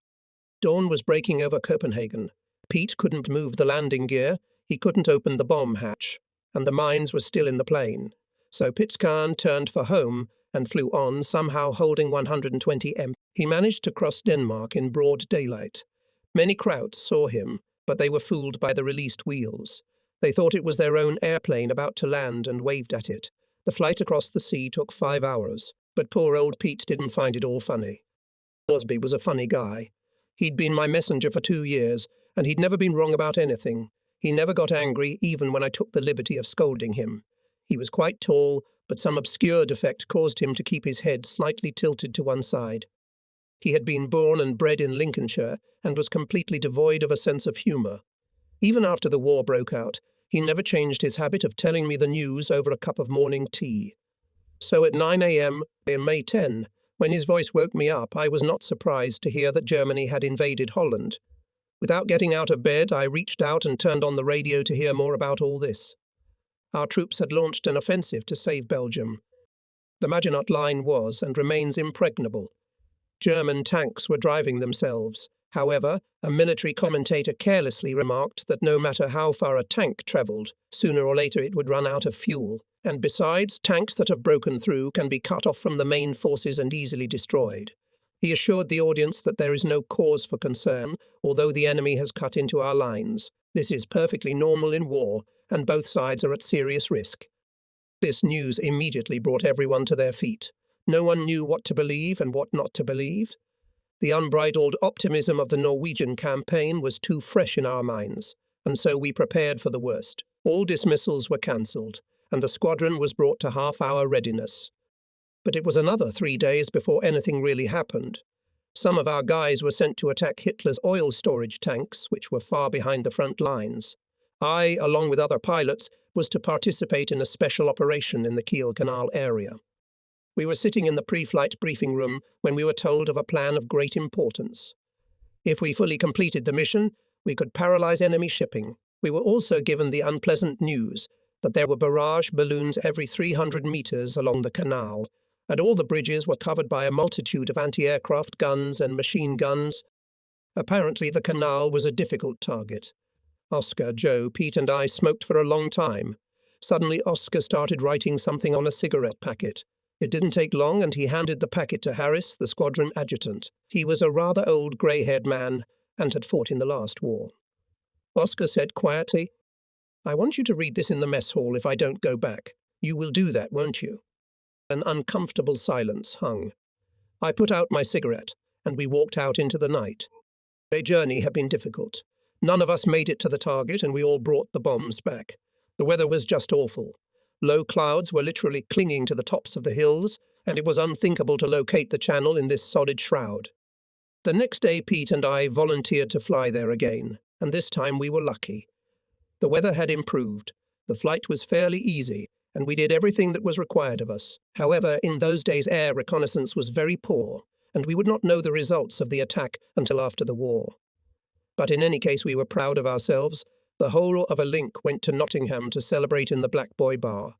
Dawn was breaking over Copenhagen. Pete couldn't move the landing gear, he couldn't open the bomb hatch, and the mines were still in the plane. So Pitcairn turned for home and flew on, somehow holding 120 m. He managed to cross Denmark in broad daylight. Many crowds saw him, but they were fooled by the released wheels. They thought it was their own airplane about to land and waved at it. The flight across the sea took 5 hours, but poor old Pete didn't find it all funny. Osby was a funny guy. He'd been my messenger for 2 years, and he'd never been wrong about anything. He never got angry, even when I took the liberty of scolding him. He was quite tall, but some obscure defect caused him to keep his head slightly tilted to one side. He had been born and bred in Lincolnshire, and was completely devoid of a sense of humour. Even after the war broke out, he never changed his habit of telling me the news over a cup of morning tea. So at 9 a.m. on May 10, when his voice woke me up, I was not surprised to hear that Germany had invaded Holland. Without getting out of bed, I reached out and turned on the radio to hear more about all this. Our troops had launched an offensive to save Belgium. The Maginot Line was and remains impregnable. German tanks were driving themselves. However, a military commentator carelessly remarked that no matter how far a tank travelled, sooner or later it would run out of fuel. And besides, tanks that have broken through can be cut off from the main forces and easily destroyed. He assured the audience that there is no cause for concern, although the enemy has cut into our lines. This is perfectly normal in war, and both sides are at serious risk. This news immediately brought everyone to their feet. No one knew what to believe and what not to believe. The unbridled optimism of the Norwegian campaign was too fresh in our minds, and so we prepared for the worst. All dismissals were cancelled, and the squadron was brought to half-hour readiness. But it was another 3 days before anything really happened. Some of our guys were sent to attack Hitler's oil storage tanks, which were far behind the front lines. I, along with other pilots, was to participate in a special operation in the Kiel Canal area. We were sitting in the pre-flight briefing room when we were told of a plan of great importance. If we fully completed the mission, we could paralyze enemy shipping. We were also given the unpleasant news that there were barrage balloons every 300 meters along the canal, and all the bridges were covered by a multitude of anti-aircraft guns and machine guns. Apparently the canal was a difficult target. Oscar, Joe, Pete and I smoked for a long time. Suddenly Oscar started writing something on a cigarette packet. It didn't take long and he handed the packet to Harris, the squadron adjutant. He was a rather old grey-haired man and had fought in the last war. Oscar said quietly, "I want you to read this in the mess hall if I don't go back. You will do that, won't you?" An uncomfortable silence hung. I put out my cigarette, and we walked out into the night. The journey had been difficult. None of us made it to the target, and we all brought the bombs back. The weather was just awful. Low clouds were literally clinging to the tops of the hills, and it was unthinkable to locate the channel in this solid shroud. The next day Pete and I volunteered to fly there again, and this time we were lucky. The weather had improved. The flight was fairly easy, and we did everything that was required of us. However, in those days air reconnaissance was very poor, and we would not know the results of the attack until after the war. But in any case we were proud of ourselves. The whole of a link went to Nottingham to celebrate in the Black Boy Bar.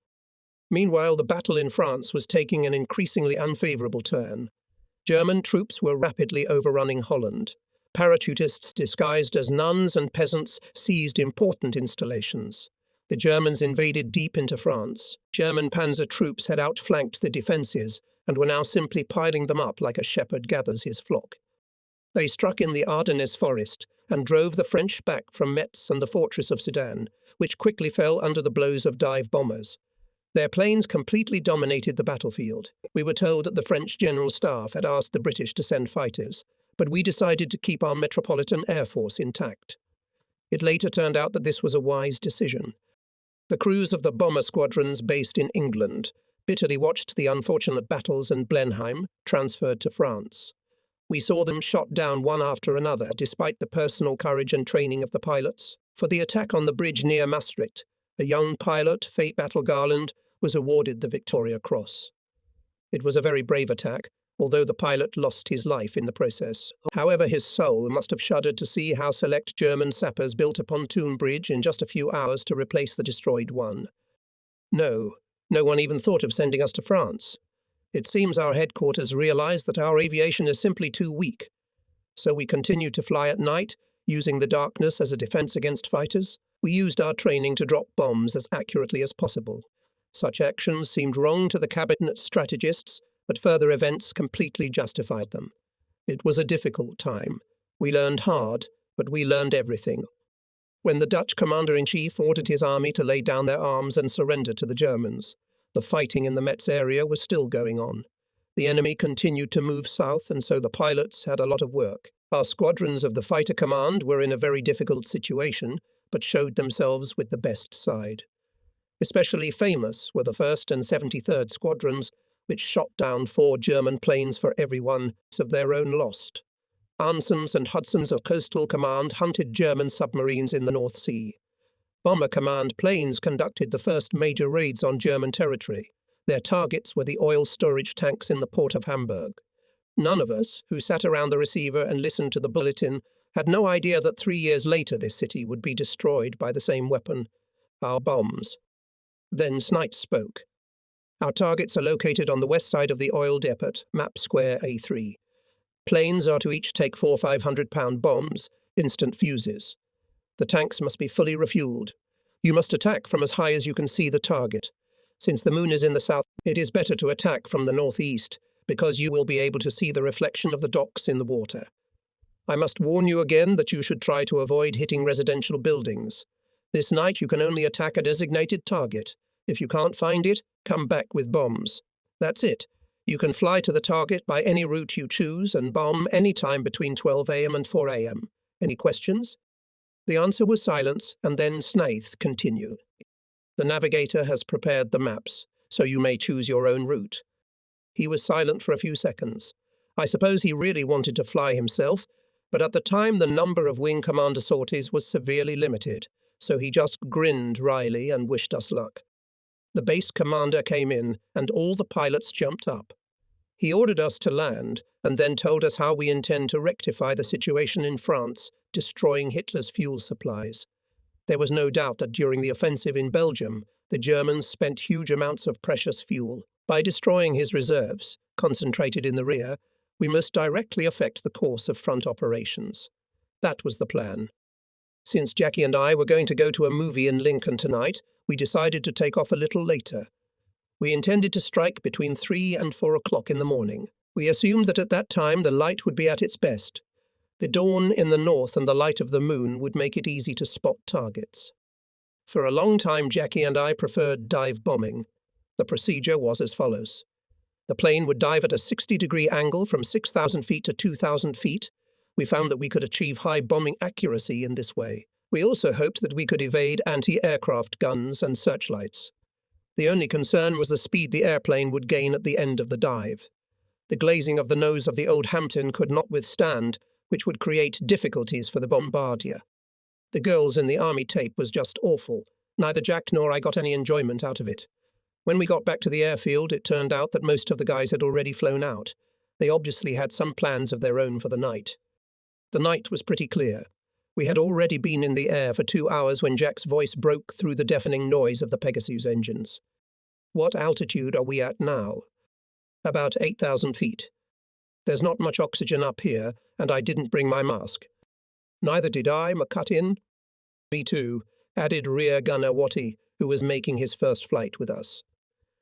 Meanwhile, the battle in France was taking an increasingly unfavourable turn. German troops were rapidly overrunning Holland. Parachutists disguised as nuns and peasants seized important installations. The Germans invaded deep into France. German panzer troops had outflanked the defences and were now simply piling them up like a shepherd gathers his flock. They struck in the Ardennes forest and drove the French back from Metz and the fortress of Sedan, which quickly fell under the blows of dive bombers. Their planes completely dominated the battlefield. We were told that the French General Staff had asked the British to send fighters, but we decided to keep our Metropolitan Air Force intact. It later turned out that this was a wise decision. The crews of the bomber squadrons based in England bitterly watched the unfortunate battles in Blenheim, transferred to France. We saw them shot down one after another, despite the personal courage and training of the pilots. For the attack on the bridge near Maastricht, a young pilot, Fate Battle Garland, was awarded the Victoria Cross. It was a very brave attack, although the pilot lost his life in the process. However, his soul must have shuddered to see how select German sappers built a pontoon bridge in just a few hours to replace the destroyed one. No one even thought of sending us to France. It seems our headquarters realized that our aviation is simply too weak. So we continued to fly at night, using the darkness as a defense against fighters. We used our training to drop bombs as accurately as possible. Such actions seemed wrong to the cabinet strategists, but further events completely justified them. It was a difficult time. We learned hard, but we learned everything. When the Dutch commander-in-chief ordered his army to lay down their arms and surrender to the Germans, the fighting in the Metz area was still going on. The enemy continued to move south, and so the pilots had a lot of work. Our squadrons of the Fighter Command were in a very difficult situation, but showed themselves with the best side. Especially famous were the 1st and 73rd Squadrons, which shot down 4 German planes for every one of their own lost. Anson's and Hudson's of Coastal Command hunted German submarines in the North Sea. Bomber Command planes conducted the first major raids on German territory. Their targets were the oil storage tanks in the port of Hamburg. None of us, who sat around the receiver and listened to the bulletin, had no idea that 3 years later this city would be destroyed by the same weapon, our bombs. Then Snipes spoke. Our targets are located on the west side of the oil depot, map square A3. Planes are to each take 4 500-pound bombs, instant fuses. The tanks must be fully refueled. You must attack from as high as you can see the target. Since the moon is in the south, it is better to attack from the northeast, because you will be able to see the reflection of the docks in the water. I must warn you again that you should try to avoid hitting residential buildings. This night you can only attack a designated target. If you can't find it, come back with bombs. That's it. You can fly to the target by any route you choose and bomb any time between 12 a.m. and 4 a.m. Any questions? The answer was silence, and then Snaith continued. The navigator has prepared the maps, so you may choose your own route. He was silent for a few seconds. I suppose he really wanted to fly himself, but at the time the number of wing commander sorties was severely limited, so he just grinned wryly and wished us luck. The base commander came in, and all the pilots jumped up. He ordered us to land, and then told us how we intend to rectify the situation in France, destroying Hitler's fuel supplies. There was no doubt that during the offensive in Belgium, the Germans spent huge amounts of precious fuel. By destroying his reserves, concentrated in the rear, we must directly affect the course of front operations. That was the plan. Since Jackie and I were going to go to a movie in Lincoln tonight, we decided to take off a little later. We intended to strike between 3 and 4 o'clock in the morning. We assumed that at that time the light would be at its best. The dawn in the north and the light of the moon would make it easy to spot targets. For a long time, Jackie and I preferred dive bombing. The procedure was as follows. The plane would dive at a 60-degree angle from 6,000 feet to 2,000 feet. We found that we could achieve high bombing accuracy in this way. We also hoped that we could evade anti-aircraft guns and searchlights. The only concern was the speed the airplane would gain at the end of the dive. The glazing of the nose of the old Hampton could not withstand, which would create difficulties for the bombardier. The girls in the army tape was just awful. Neither Jack nor I got any enjoyment out of it. When we got back to the airfield, it turned out that most of the guys had already flown out. They obviously had some plans of their own for the night. The night was pretty clear. We had already been in the air for 2 hours when Jack's voice broke through the deafening noise of the Pegasus engines. What altitude are we at now? About 8,000 feet. There's not much oxygen up here, and I didn't bring my mask. Neither did I, McCuttin. Me too, added Rear Gunner Watty, who was making his first flight with us.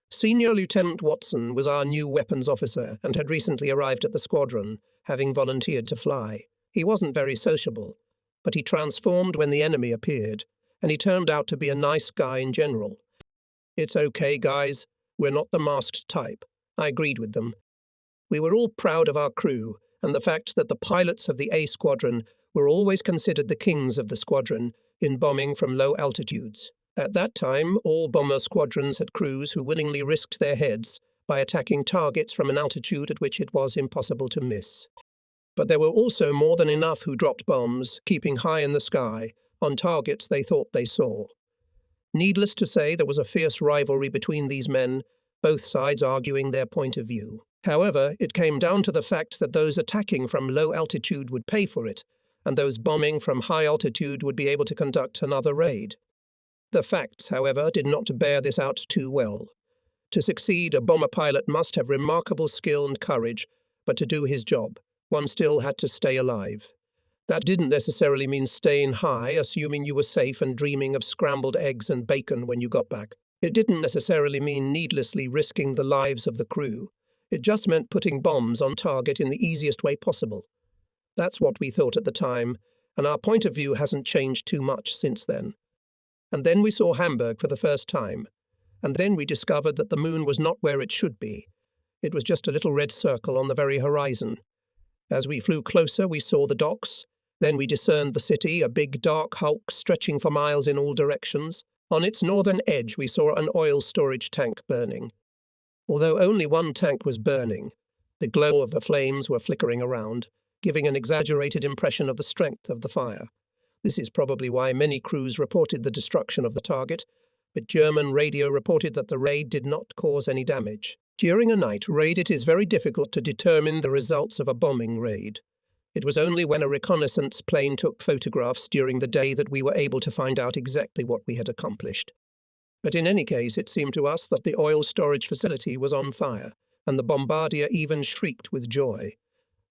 Senior Lieutenant Watson was our new weapons officer and had recently arrived at the squadron, having volunteered to fly. He wasn't very sociable, but he transformed when the enemy appeared, and he turned out to be a nice guy in general. It's okay, guys. We're not the masked type. I agreed with them. We were all proud of our crew, and the fact that the pilots of the A Squadron were always considered the kings of the squadron in bombing from low altitudes. At that time, all bomber squadrons had crews who willingly risked their heads by attacking targets from an altitude at which it was impossible to miss. But there were also more than enough who dropped bombs, keeping high in the sky, on targets they thought they saw. Needless to say, there was a fierce rivalry between these men, both sides arguing their point of view. However, it came down to the fact that those attacking from low altitude would pay for it, and those bombing from high altitude would be able to conduct another raid. The facts, however, did not bear this out too well. To succeed, a bomber pilot must have remarkable skill and courage, but to do his job, one still had to stay alive. That didn't necessarily mean staying high, assuming you were safe and dreaming of scrambled eggs and bacon when you got back. It didn't necessarily mean needlessly risking the lives of the crew. It just meant putting bombs on target in the easiest way possible. That's what we thought at the time, and our point of view hasn't changed too much since then. And then we saw Hamburg for the first time, and then we discovered that the moon was not where it should be. It was just a little red circle on the very horizon. As we flew closer, we saw the docks. Then we discerned the city, a big dark hulk stretching for miles in all directions. On its northern edge, we saw an oil storage tank burning. Although only one tank was burning, the glow of the flames were flickering around, giving an exaggerated impression of the strength of the fire. This is probably why many crews reported the destruction of the target, but German radio reported that the raid did not cause any damage. During a night raid, it is very difficult to determine the results of a bombing raid. It was only when a reconnaissance plane took photographs during the day that we were able to find out exactly what we had accomplished. But in any case, it seemed to us that the oil storage facility was on fire, and the bombardier even shrieked with joy.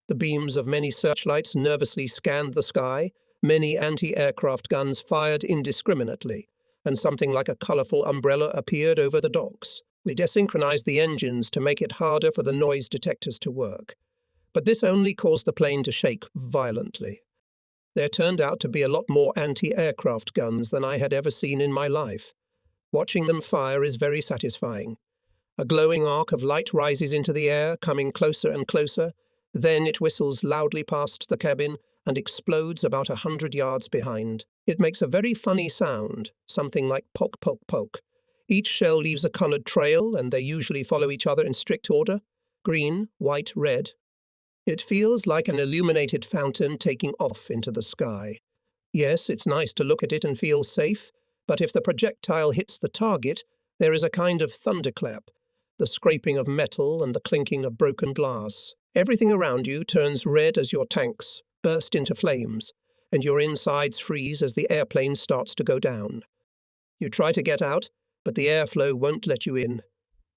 The beams of many searchlights nervously scanned the sky, many anti-aircraft guns fired indiscriminately, and something like a colourful umbrella appeared over the docks. We desynchronized the engines to make it harder for the noise detectors to work. But this only caused the plane to shake violently. There turned out to be a lot more anti-aircraft guns than I had ever seen in my life. Watching them fire is very satisfying. A glowing arc of light rises into the air, coming closer and closer. Then it whistles loudly past the cabin and explodes about 100 yards behind. It makes a very funny sound, something like poke, poke, poke. Each shell leaves a coloured trail, and they usually follow each other in strict order: green, white, red. It feels like an illuminated fountain taking off into the sky. Yes, it's nice to look at it and feel safe, but if the projectile hits the target, there is a kind of thunderclap, the scraping of metal and the clinking of broken glass. Everything around you turns red as your tanks burst into flames, and your insides freeze as the airplane starts to go down. You try to get out, but the airflow won't let you in.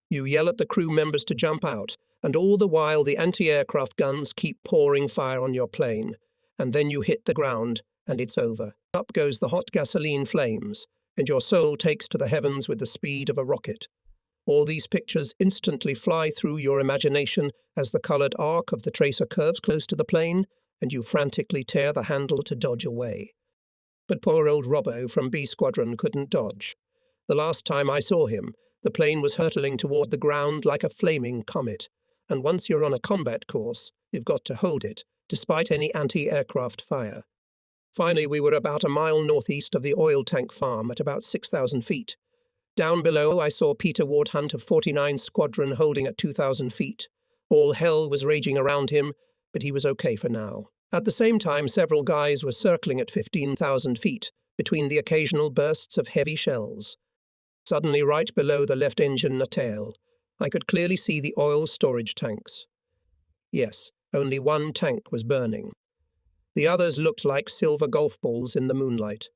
You yell at the crew members to jump out, and all the while the anti-aircraft guns keep pouring fire on your plane. And then you hit the ground, and it's over. Up goes the hot gasoline flames, and your soul takes to the heavens with the speed of a rocket. All these pictures instantly fly through your imagination as the coloured arc of the tracer curves close to the plane, and you frantically tear the handle to dodge away. But poor old Robbo from B Squadron couldn't dodge. The last time I saw him, the plane was hurtling toward the ground like a flaming comet, and once you're on a combat course, you've got to hold it, despite any anti-aircraft fire. Finally, we were about a mile northeast of the oil tank farm at about 6,000 feet. Down below, I saw Peter Wardhunt of 49 Squadron holding at 2,000 feet. All hell was raging around him, but he was okay for now. At the same time, several guys were circling at 15,000 feet, between the occasional bursts of heavy shells. Suddenly, right below the left engine tail, I could clearly see the oil storage tanks. Yes, only one tank was burning. The others looked like silver golf balls in the moonlight.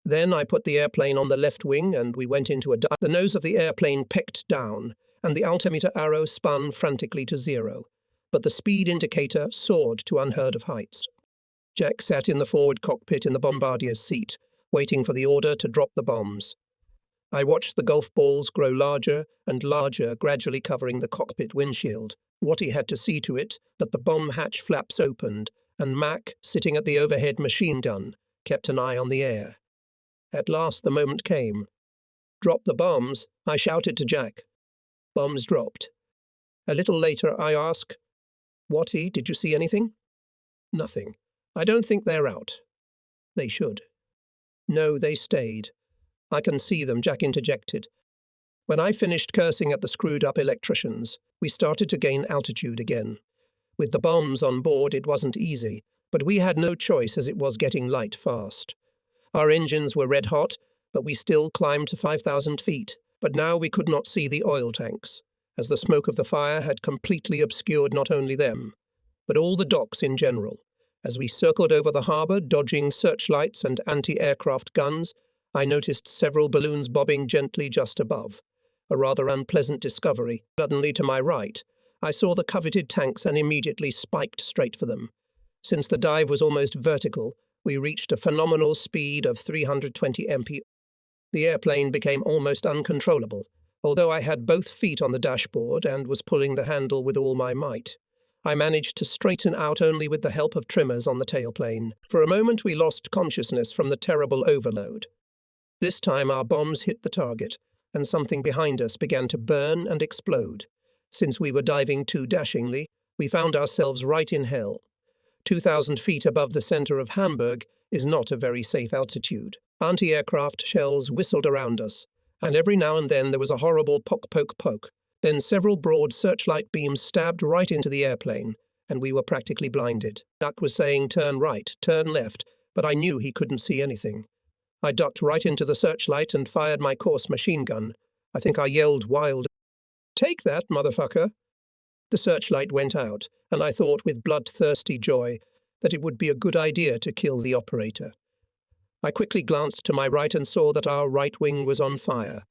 Then I put the airplane on the left wing and we went into a dive. The nose of the airplane pecked down, and the altimeter arrow spun frantically to 0. But the speed indicator soared to unheard of heights. Jack sat in the forward cockpit in the bombardier's seat, waiting for the order to drop the bombs. I watched the golf balls grow larger and larger, gradually covering the cockpit windshield. Watty had to see to it that the bomb hatch flaps opened, and Mac, sitting at the overhead machine gun, kept an eye on the air. At last the moment came. "Drop the bombs," I shouted to Jack. Bombs dropped. A little later I asked, "Watty, did you see anything?" "Nothing. I don't think they're out." "They should." "No, they stayed. I can see them," Jack interjected. When I finished cursing at the screwed-up electricians, we started to gain altitude again. With the bombs on board, it wasn't easy, but we had no choice as it was getting light fast. Our engines were red hot, but we still climbed to 5,000 feet. But now we could not see the oil tanks, as the smoke of the fire had completely obscured not only them, but all the docks in general. As we circled over the harbour, dodging searchlights and anti-aircraft guns, I noticed several balloons bobbing gently just above. A rather unpleasant discovery. Suddenly to my right, I saw the coveted tanks and immediately spiked straight for them. Since the dive was almost vertical, we reached a phenomenal speed of 320 mph. The airplane became almost uncontrollable, although I had both feet on the dashboard and was pulling the handle with all my might. I managed to straighten out only with the help of trimmers on the tailplane. For a moment we lost consciousness from the terrible overload. This time our bombs hit the target, and something behind us began to burn and explode. Since we were diving too dashingly, we found ourselves right in hell. 2,000 feet above the center of Hamburg is not a very safe altitude. Anti-aircraft shells whistled around us, and every now and then there was a horrible poke, poke, poke. Then several broad searchlight beams stabbed right into the airplane, and we were practically blinded. Duck was saying turn right, turn left, but I knew he couldn't see anything. I ducked right into the searchlight and fired my course machine gun. I think I yelled wild, "Take that, motherfucker!" The searchlight went out, and I thought with bloodthirsty joy that it would be a good idea to kill the operator. I quickly glanced to my right and saw that our right wing was on fire.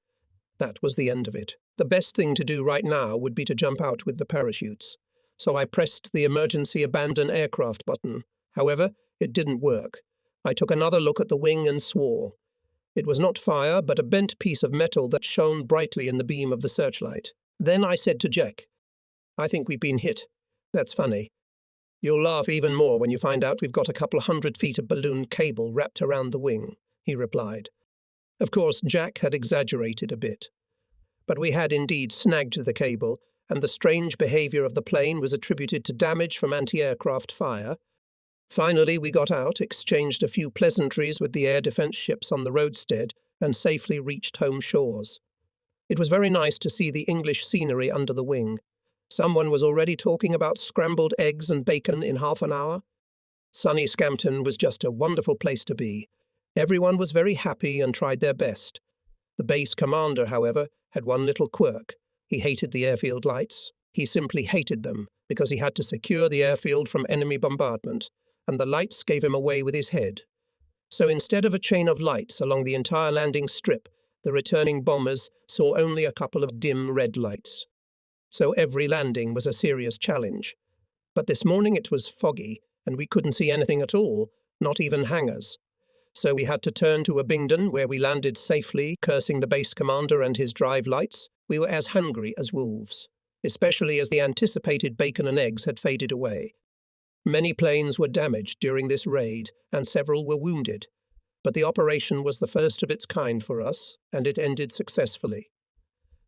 That was the end of it. The best thing to do right now would be to jump out with the parachutes. So I pressed the emergency abandon aircraft button. However, it didn't work. I took another look at the wing and swore. It was not fire, but a bent piece of metal that shone brightly in the beam of the searchlight. Then I said to Jack, "I think we've been hit. That's funny. You'll laugh even more when you find out we've got a couple 100 feet of balloon cable wrapped around the wing," he replied. Of course, Jack had exaggerated a bit. But we had indeed snagged the cable, and the strange behavior of the plane was attributed to damage from anti-aircraft fire. Finally, we got out, exchanged a few pleasantries with the air defense ships on the roadstead, and safely reached home shores. It was very nice to see the English scenery under the wing. Someone was already talking about scrambled eggs and bacon in half an hour. Sunny Scampton was just a wonderful place to be. Everyone was very happy and tried their best. The base commander, however, had one little quirk. He hated the airfield lights. He simply hated them because he had to secure the airfield from enemy bombardment, and the lights gave him away with his head. So instead of a chain of lights along the entire landing strip, the returning bombers saw only a couple of dim red lights. So every landing was a serious challenge. But this morning it was foggy, and we couldn't see anything at all, not even hangars. So we had to turn to Abingdon, where we landed safely, cursing the base commander and his drive lights. We were as hungry as wolves, especially as the anticipated bacon and eggs had faded away. Many planes were damaged during this raid, and several were wounded. But the operation was the first of its kind for us, and it ended successfully.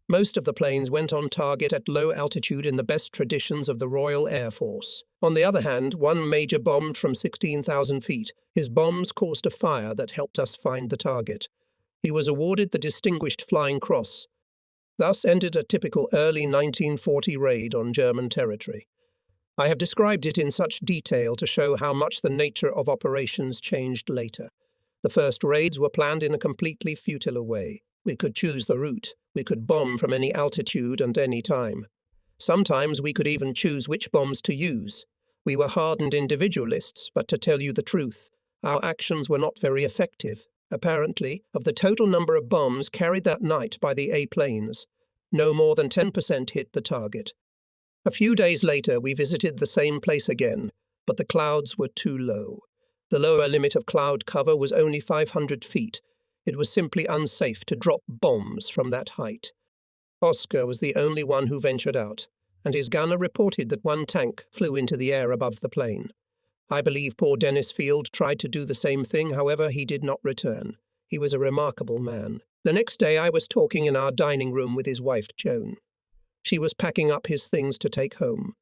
Most of the planes went on target at low altitude in the best traditions of the Royal Air Force. On the other hand, one major bombed from 16,000 feet. His bombs caused a fire that helped us find the target. He was awarded the Distinguished Flying Cross. Thus ended a typical early 1940 raid on German territory. I have described it in such detail to show how much the nature of operations changed later. The first raids were planned in a completely futile way. We could choose the route. We could bomb from any altitude and any time. Sometimes we could even choose which bombs to use. We were hardened individualists, but to tell you the truth, our actions were not very effective. Apparently, of the total number of bombs carried that night by the A planes, no more than 10% hit the target. A few days later, we visited the same place again, but the clouds were too low. The lower limit of cloud cover was only 500 feet. It was simply unsafe to drop bombs from that height. Oscar was the only one who ventured out, and his gunner reported that one tank flew into the air above the plane. I believe poor Dennis Field tried to do the same thing, however, he did not return. He was a remarkable man. The next day I was talking in our dining room with his wife, Joan. She was packing up his things to take home.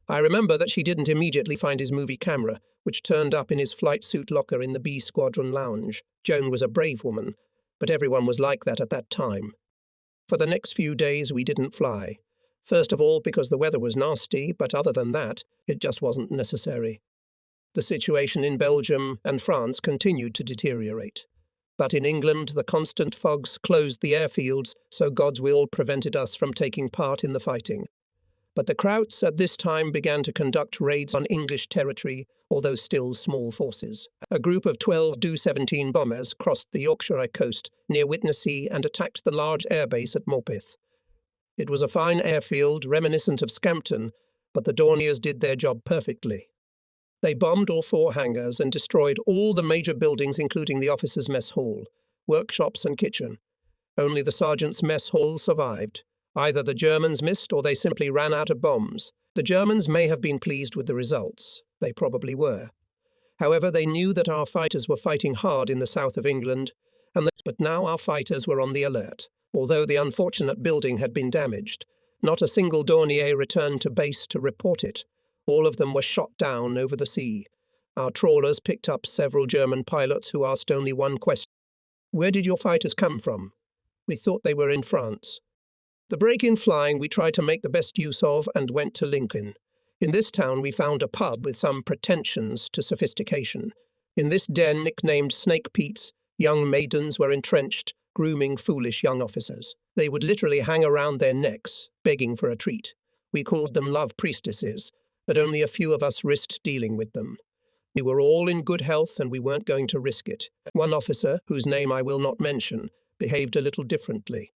I remember that she didn't immediately find his movie camera, which turned up in his flight suit locker in the B Squadron lounge. Joan was a brave woman, but everyone was like that at that time. For the next few days we didn't fly. First of all because the weather was nasty, but other than that, it just wasn't necessary. The situation in Belgium and France continued to deteriorate. But in England, the constant fogs closed the airfields, so God's will prevented us from taking part in the fighting. But the Krauts at this time began to conduct raids on English territory, although still small forces. A group of 12 Do-17 bombers crossed the Yorkshire coast near Whitnessea and attacked the large airbase at Morpeth. It was a fine airfield reminiscent of Scampton, but the Dorniers did their job perfectly. They bombed all 4 hangars and destroyed all the major buildings, including the officers' mess hall, workshops and kitchen. Only the sergeant's mess hall survived. Either the Germans missed or they simply ran out of bombs. The Germans may have been pleased with the results. They probably were. However, they knew that our fighters were fighting hard in the south of England, but now our fighters were on the alert. Although the unfortunate building had been damaged, not a single Dornier returned to base to report it. All of them were shot down over the sea. Our trawlers picked up several German pilots who asked only one question. "Where did your fighters come from?" "We thought they were in France." The break in flying we tried to make the best use of and went to Lincoln. In this town we found a pub with some pretensions to sophistication. In this den, nicknamed Snake Pete's, young maidens were entrenched, grooming foolish young officers. They would literally hang around their necks, begging for a treat. We called them love priestesses, but only a few of us risked dealing with them. We were all in good health and we weren't going to risk it. One officer, whose name I will not mention, behaved a little differently.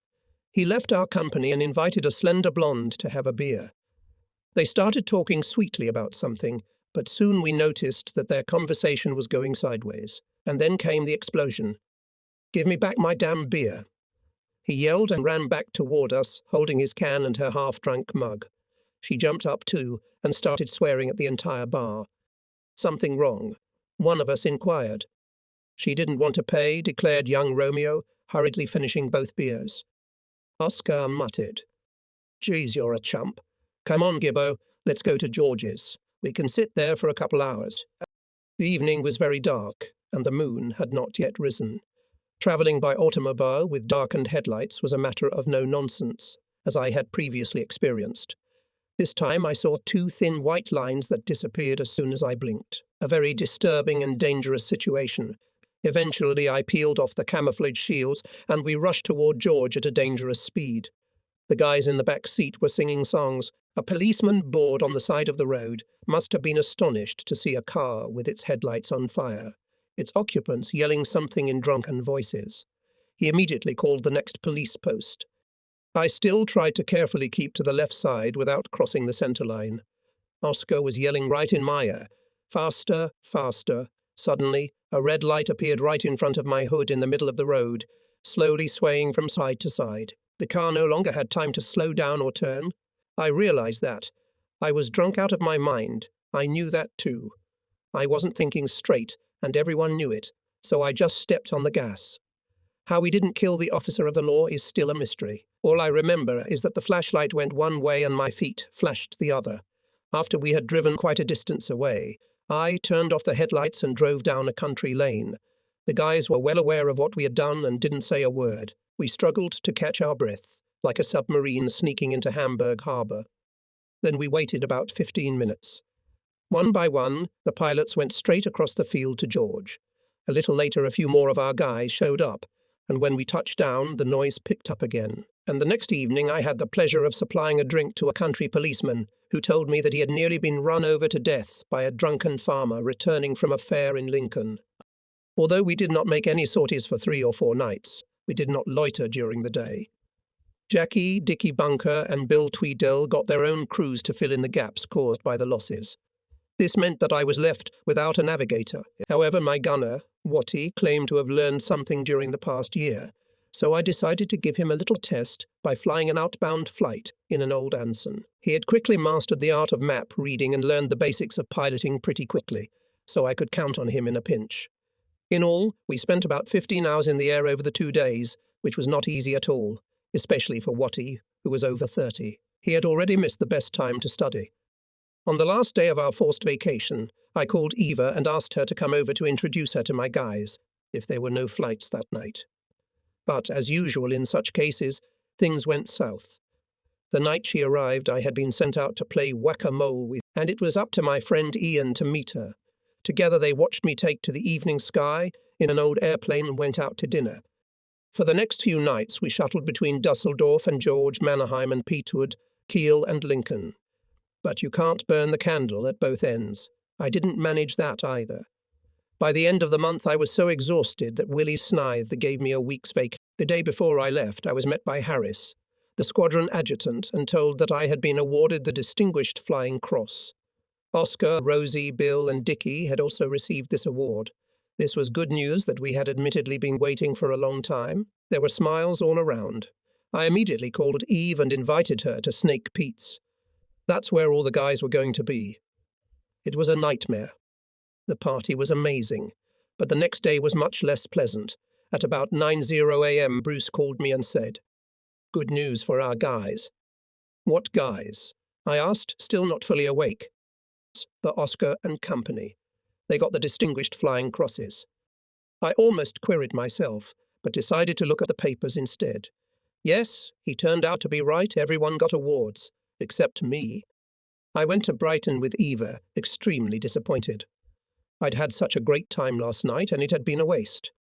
He left our company and invited a slender blonde to have a beer. They started talking sweetly about something, but soon we noticed that their conversation was going sideways. And then came the explosion. "Give me back my damn beer." He yelled and ran back toward us, holding his can and her half-drunk mug. She jumped up too and started swearing at the entire bar. "Something wrong?" one of us inquired. "She didn't want to pay," declared young Romeo, hurriedly finishing both beers. Oscar muttered. Geez, you're a chump. Come on, Gibbo, let's go to George's. We can sit there for a couple hours. The evening was very dark, and the moon had not yet risen. Travelling by automobile with darkened headlights was a matter of no nonsense, as I had previously experienced. This time I saw two thin white lines that disappeared as soon as I blinked. A very disturbing and dangerous situation. Eventually I peeled off the camouflage shields and we rushed toward George at a dangerous speed. The guys in the back seat were singing songs. A policeman bored on the side of the road must have been astonished to see a car with its headlights on fire, its occupants yelling something in drunken voices. He immediately called the next police post. I still tried to carefully keep to the left side without crossing the centre line. Oscar was yelling right in my ear. Faster, faster. Suddenly, a red light appeared right in front of my hood in the middle of the road, slowly swaying from side to side. The car no longer had time to slow down or turn. I realized that. I was drunk out of my mind. I knew that too. I wasn't thinking straight, and everyone knew it, so I just stepped on the gas. How we didn't kill the officer of the law is still a mystery. All I remember is that the flashlight went one way and my feet flashed the other. After we had driven quite a distance away, I turned off the headlights and drove down a country lane. The guys were well aware of what we had done and didn't say a word. We struggled to catch our breath, like a submarine sneaking into Hamburg harbour. Then we waited about 15 minutes. One by one, the pilots went straight across the field to George. A little later, a few more of our guys showed up, and when we touched down, the noise picked up again. And the next evening I had the pleasure of supplying a drink to a country policeman who told me that he had nearly been run over to death by a drunken farmer returning from a fair in Lincoln. Although we did not make any sorties for 3 or 4 nights, we did not loiter during the day. Jackie, Dickie Bunker and Bill Tweedale got their own crews to fill in the gaps caused by the losses. This meant that I was left without a navigator. However, my gunner, Watty, claimed to have learned something during the past year, so I decided to give him a little test by flying an outbound flight in an old Anson. He had quickly mastered the art of map reading and learned the basics of piloting pretty quickly, so I could count on him in a pinch. In all, we spent about 15 hours in the air over the 2 days, which was not easy at all, especially for Watty, who was over 30. He had already missed the best time to study. On the last day of our forced vacation, I called Eva and asked her to come over to introduce her to my guys, if there were no flights that night. But, as usual in such cases, things went south. The night she arrived, I had been sent out to play whack-a-mole with, and it was up to my friend Ian to meet her. Together they watched me take to the evening sky in an old airplane and went out to dinner. For the next few nights we shuttled between Dusseldorf and George, Mannerheim and Petewood, Kiel and Lincoln. But you can't burn the candle at both ends. I didn't manage that either. By the end of the month I was so exhausted that Willie Snithe gave me a week's vacation. The day before I left I was met by Harris, the squadron adjutant, and told that I had been awarded the Distinguished Flying Cross. Oscar, Rosie, Bill and Dickie had also received this award. This was good news that we had admittedly been waiting for a long time. There were smiles all around. I immediately called Eve and invited her to Snake Pete's. That's where all the guys were going to be. It was a nightmare. The party was amazing, but the next day was much less pleasant. At about 9:00 a.m. Bruce called me and said, "Good news for our guys." "What guys?" I asked, still not fully awake. "The Oscar and Company. They got the Distinguished Flying Crosses." I almost queried myself, but decided to look at the papers instead. Yes, he turned out to be right. Everyone got awards. Except me. I went to Brighton with Eva, extremely disappointed. I'd had such a great time last night, and it had been a waste.